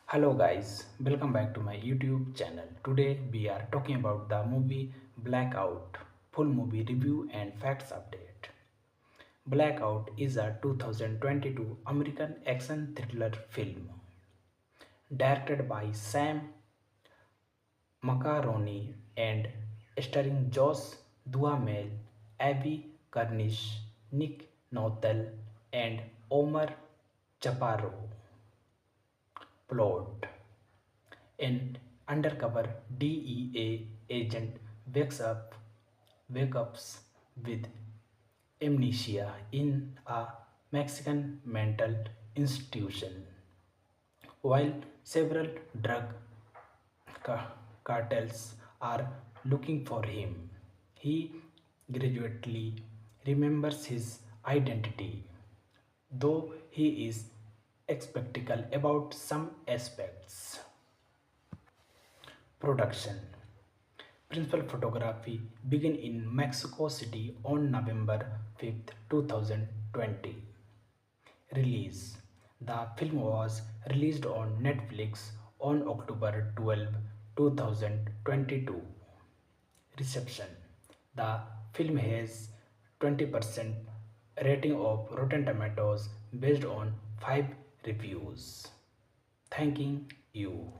Hello guys, welcome back to my YouTube channel. Today we are talking about the movie Blackout, full movie review and facts update. Blackout is a 2022 American action thriller film directed by Sam Macaroni and starring Josh Duhamel, Abby Cornish, Nick Nolte, and Omar Chaparro. Plot: an undercover DEA agent wakes up with amnesia in a Mexican mental institution, while several drug cartels are looking for him. He gradually remembers his identity, though he is skeptical about some aspects. Production. Principal photography began in Mexico City on November 5, 2020. Release. The film was released on Netflix on October 12, 2022. Reception. The film has 20% rating of Rotten Tomatoes based on 5 reviews. Thanking you.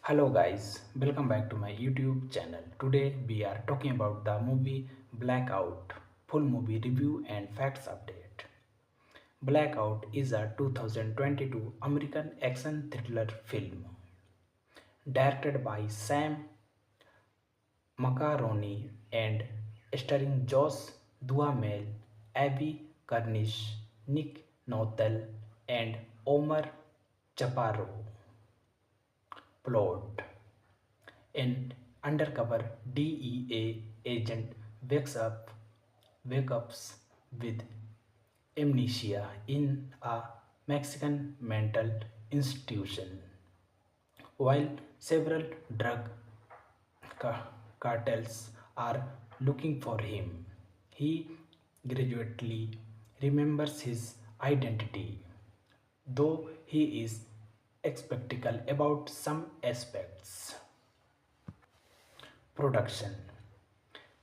Hello guys, welcome back to my YouTube channel. Today we are talking about the movie Blackout, full movie review and facts update. Blackout is a 2022 American action thriller film directed by Sam Macaroni and starring Josh Duhamel, Abby Cornish, Nick Nolte, and Omar Chaparro. Plot: an undercover DEA agent wakes up with amnesia in a Mexican mental institution, while several drug cartels are looking for him. He gradually remembers his identity, though he is skeptical about some aspects. Production.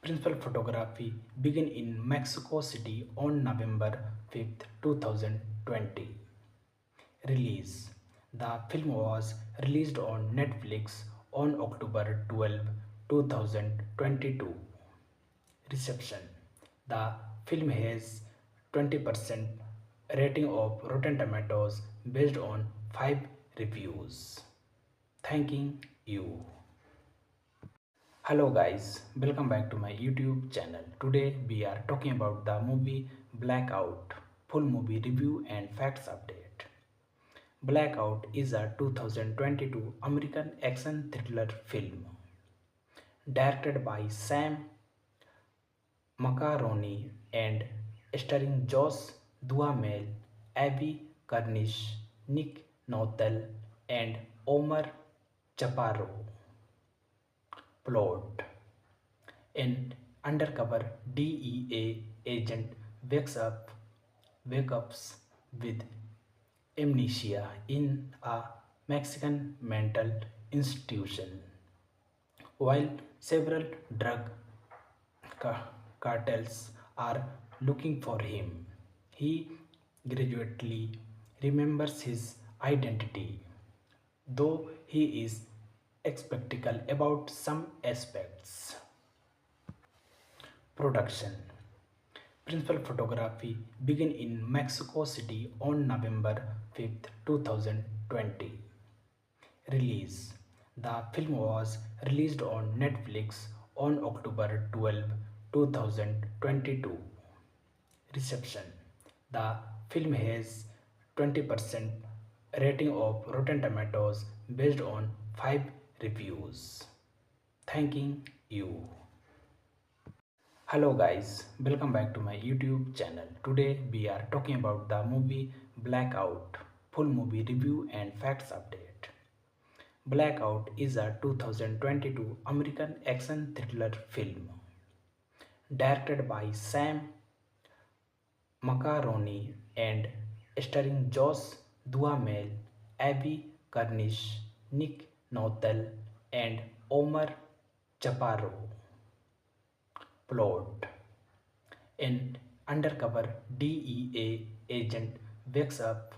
Principal photography began in Mexico City on November 5, 2020. Release. The film was released on Netflix on October 12, 2022. Reception. The film has 20% rating of Rotten Tomatoes based on 5 reviews. Thanking you. Hello guys, welcome back to my YouTube channel. Today we are talking about the movie Blackout, full movie review and facts update. Blackout is a 2022 American action thriller film directed by Sam Macaroni and starring Josh Duhamel, Abby Cornish, Nick Nolte, and Omar Chaparro. Plot: an undercover DEA agent wakes up with amnesia in a Mexican mental institution, while several drug cartels are looking for him. He gradually remembers his identity, though he is skeptical about some aspects. Production. Principal photography began in Mexico City on November 5, 2020. Release. The film was released on Netflix on October 12, 2022. Reception. The film has 20% rating of Rotten Tomatoes based on 5 reviews. Thanking you. Hello guys, welcome back to my YouTube channel. Today we are talking about the movie Blackout, full movie review and facts update. Blackout is a 2022 American action thriller film directed by Sam Macaroni and starring Josh Duhamel, Abby Cornish, Nick Nolte, and Omar Chaparro. Plot: an undercover DEA agent wakes up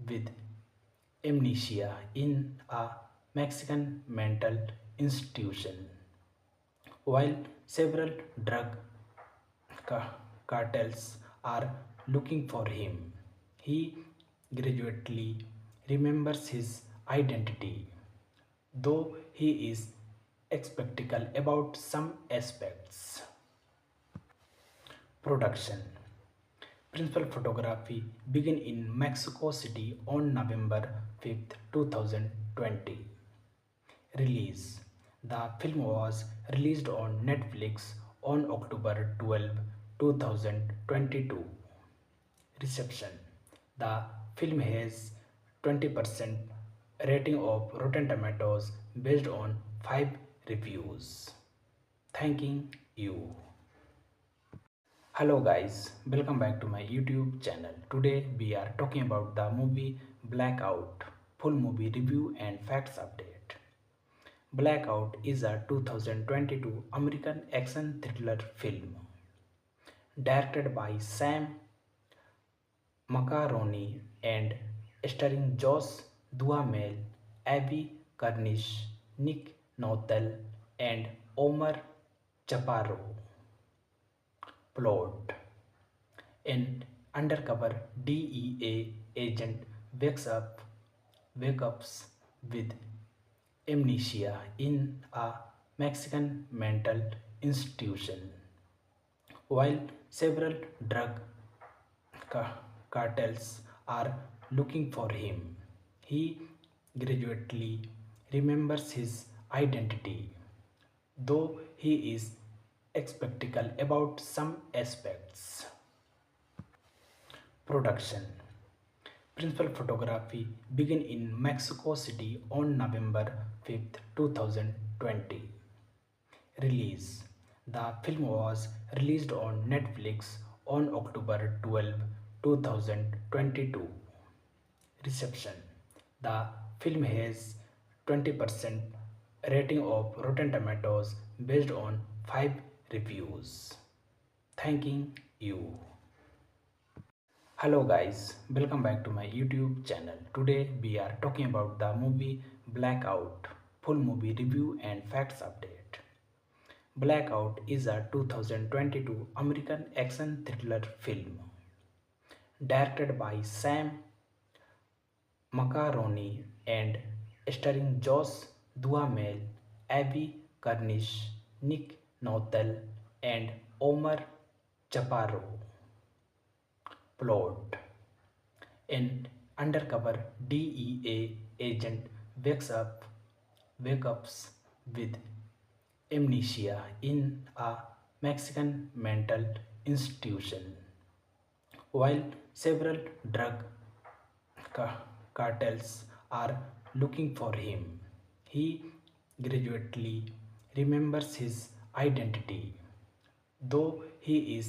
with amnesia in a Mexican mental institution, while several drug cartels are looking for him. He gradually remembers his identity, though he is skeptical about some aspects. Production: Principal photography began in Mexico City on November 5th, 2020. Release: The film was released on Netflix on October 12, 2022. Reception: The film has 20% rating of Rotten Tomatoes based on 5 reviews. Thanking you. Hello guys, welcome back to my YouTube channel. Today we are talking about the movie Blackout, full movie review and facts update. Blackout is a 2022 American action thriller film directed by Sam Macaroni and starring Josh Duhamel, Abby Cornish, Nick Nolte, and Omar Chaparro. Plot: an undercover DEA agent wakes up with amnesia in a Mexican mental institution, while several drug cartels are looking for him. He gradually remembers his identity, though he is skeptical about some aspects. Production: Principal photography began in Mexico City on November 5th, 2020. Release: The film was released on Netflix on October 12, 2022. Reception: The film has 20% rating of Rotten Tomatoes based on 5 reviews. Thanking you. Hello guys, welcome back to my YouTube channel. Today we are talking about the movie Blackout, full movie review and facts update. Blackout is a 2022 American action thriller film directed by Sam Macaroni and starring Josh Duhamel, Abby Cornish, Nick Nolte, and Omar Chaparro. Plot: an undercover DEA agent wakes up with amnesia in a Mexican mental institution, while several drug cartels are looking for him. He gradually remembers his identity, though he is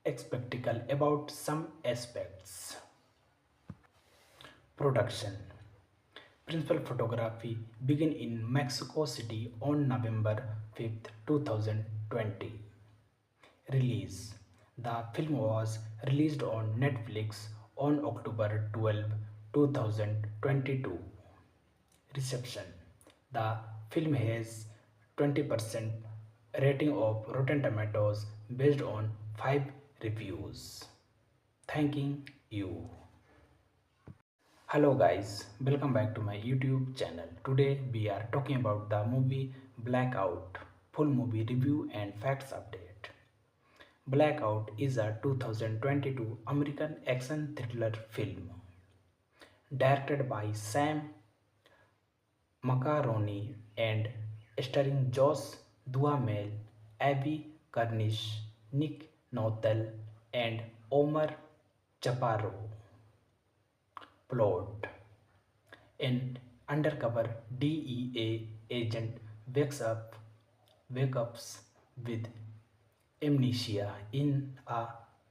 skeptical about some aspects. Production: Principal photography began in Mexico City on November 5th, 2020. Release: The film was released on Netflix on October 12, 2022. Reception: The film has 20% rating of Rotten Tomatoes based on 5 reviews. Thanking you. Hello guys, welcome back to my YouTube channel. Today we are talking about the movie Blackout, full movie review and facts update. Blackout is a 2022 American action thriller film directed by Sam Macaroni and starring Josh Duhamel, Abby Cornish, Nick Notel, and Omar Chaparro. Plot: an undercover DEA agent wakes up with amnesia in a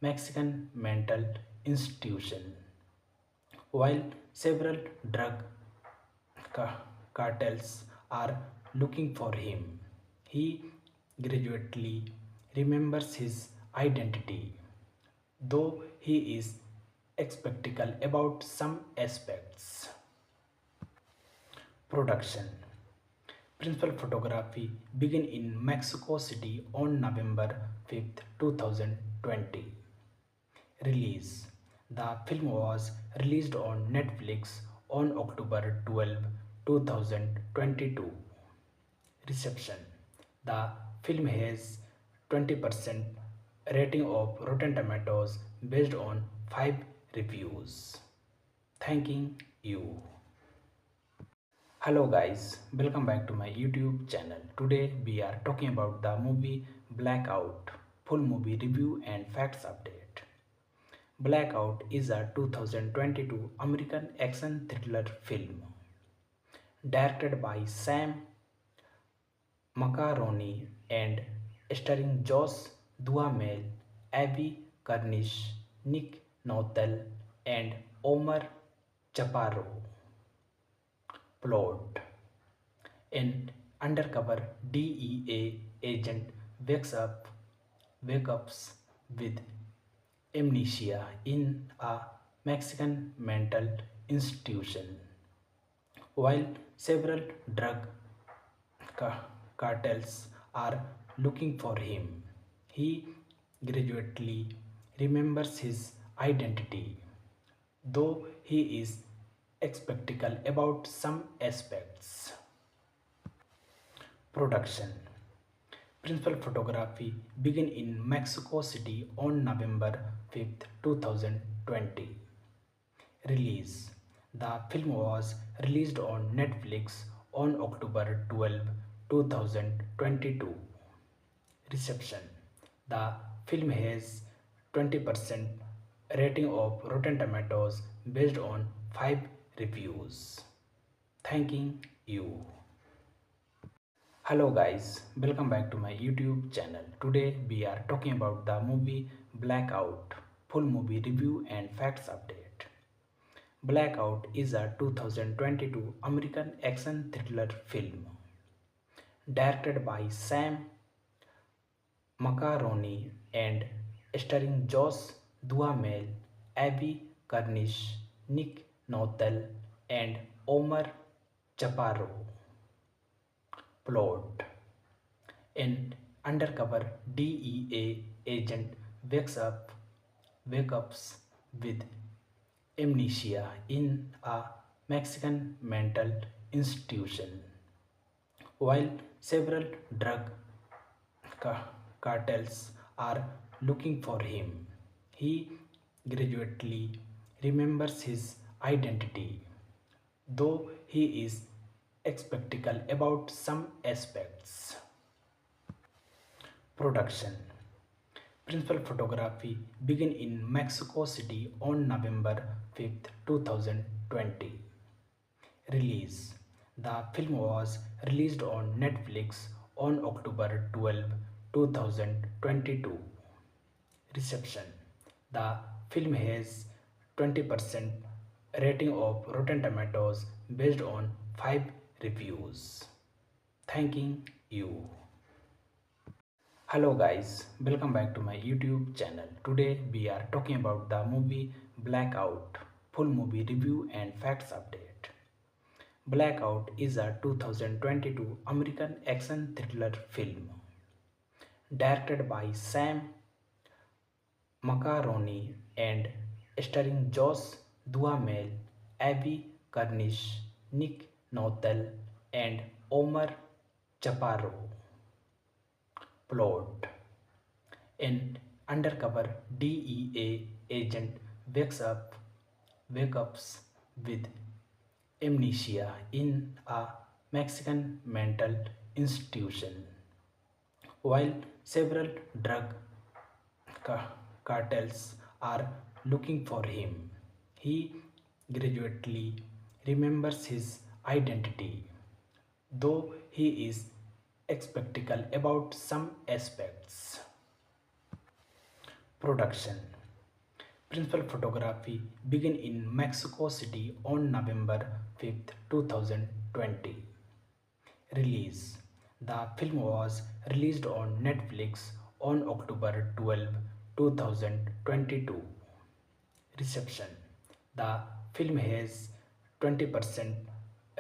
Mexican mental institution, while several drug cartels are looking for him. He gradually remembers his identity, though he is skeptical about some aspects. Production: Principal photography began in Mexico City on November 5th, 2020. Release: The film was released on Netflix on October 12, 2022. Reception: The film has 20% rating of Rotten Tomatoes based on 5 reviews. Thanking you. Hello guys, welcome back to my YouTube channel. Today we are talking about the movie Blackout, full movie review and facts update. Blackout is a 2022 American action thriller film directed by Sam Macaroni and starring Josh Duhamel, Abby Cornish, Nick Notel, and Omar Chaparro. Plot: an undercover DEA agent wakes up with amnesia in a Mexican mental institution, while several drug cartels are looking for him. He gradually remembers his identity, though he is skeptical about some aspects. Production: Principal photography began in Mexico City on November 5th, 2020. Release: The film was released on Netflix on October 12, 2022. Reception: The film has 20% rating of Rotten Tomatoes based on 5 reviews. Thanking you. Hello guys, welcome back to my YouTube channel. Today we are talking about the movie Blackout, full movie review and facts update. Blackout is a 2022 American action thriller film directed by Sam Macaroni and starring Josh Duhamel, Abby Cornish, Nick Notel, and Omar Chaparro. Plot: an undercover DEA agent wakes up with amnesia in a Mexican mental institution, while several drug cartels are looking for him. He gradually remembers his identity, though he is skeptical about some aspects. Production: Principal photography began in Mexico City on November 5th, 2020. Release: The film was released on Netflix on October 12, 2022. Reception: The film has 20% rating of Rotten Tomatoes based on 5 reviews. Thanking you. Hello guys, welcome back to my YouTube channel. Today we are talking about the movie Blackout, full movie review and facts update. Blackout is a 2022 American action thriller film directed by Sam Macaroni and starring Josh Duhamel, Abby Cornish, Nick Notel, and Omar Chaparro. Plot: an undercover DEA agent wakes up with amnesia in a Mexican mental institution, While several drug cartels are looking for him, he gradually remembers his identity, though he is skeptical about some aspects. Production. Principal photography began in Mexico City on November 5th, 2020. Release. The film was released on Netflix on October 12, 2022. Reception. The film has 20%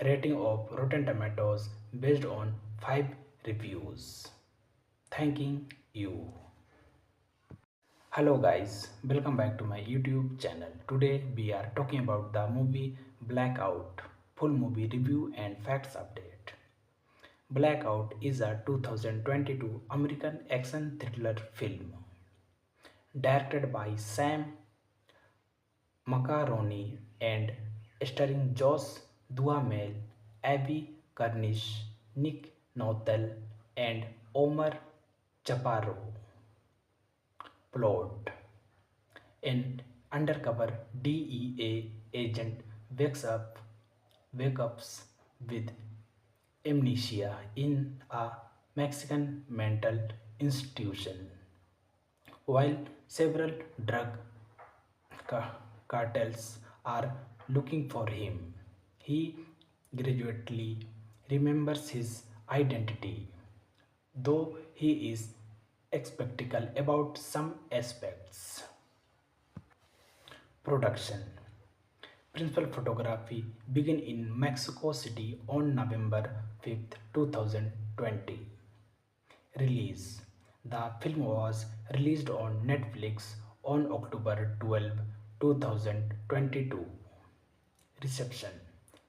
rating of Rotten Tomatoes based on 5 reviews. Thanking you. Hello guys, welcome back to my YouTube channel. Today we are talking about the movie Blackout, full movie review and facts update. Blackout is a 2022 American action thriller film directed by Sam Macaroni and starring Josh Duhamel, Abby Cornish, Nick Nolte, and Omar Chaparro. Plot. An undercover DEA agent wakes up with amnesia in a Mexican mental institution. While several drug cartels are looking for him, he gradually remembers his identity, though he is skeptical about some aspects. Production. Principal photography began in Mexico City on November 5th, 2020. Release. The film was released on Netflix on October 12, 2022. Reception.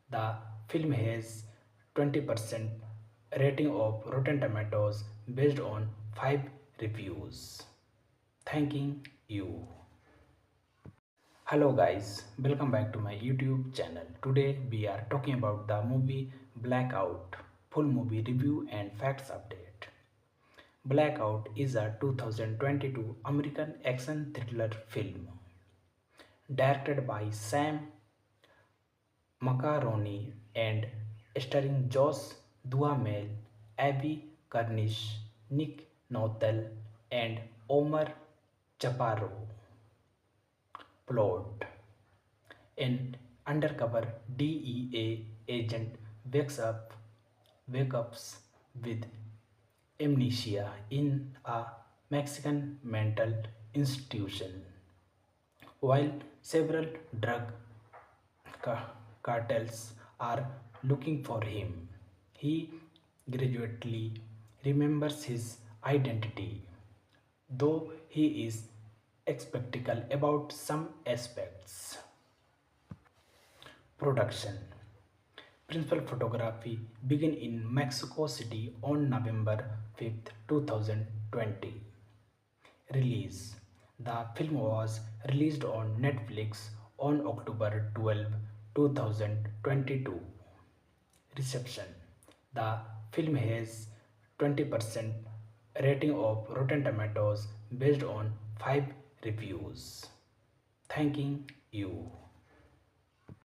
The film has 20% rating of Rotten Tomatoes based on 5 reviews. Thanking you. Hello guys, welcome back to my YouTube channel. Today we are talking about the movie Blackout, full movie review and facts update. Blackout is a 2022 American action thriller film directed by Sam Macaroni and starring Josh Duhamel, Abby Cornish, Nick Nolte, and Omar Chaparro. Plot. An undercover DEA agent wakes up with amnesia in a Mexican mental institution. While several drug cartels are looking for him, he gradually remembers his identity, though he is skeptical about some aspects. Production. Principal photography began in Mexico City on November 5th, 2020. Release. The film was released on Netflix on October 12, 2022. Reception. The film has 20% rating of Rotten Tomatoes based on 5 reviews. Thanking you.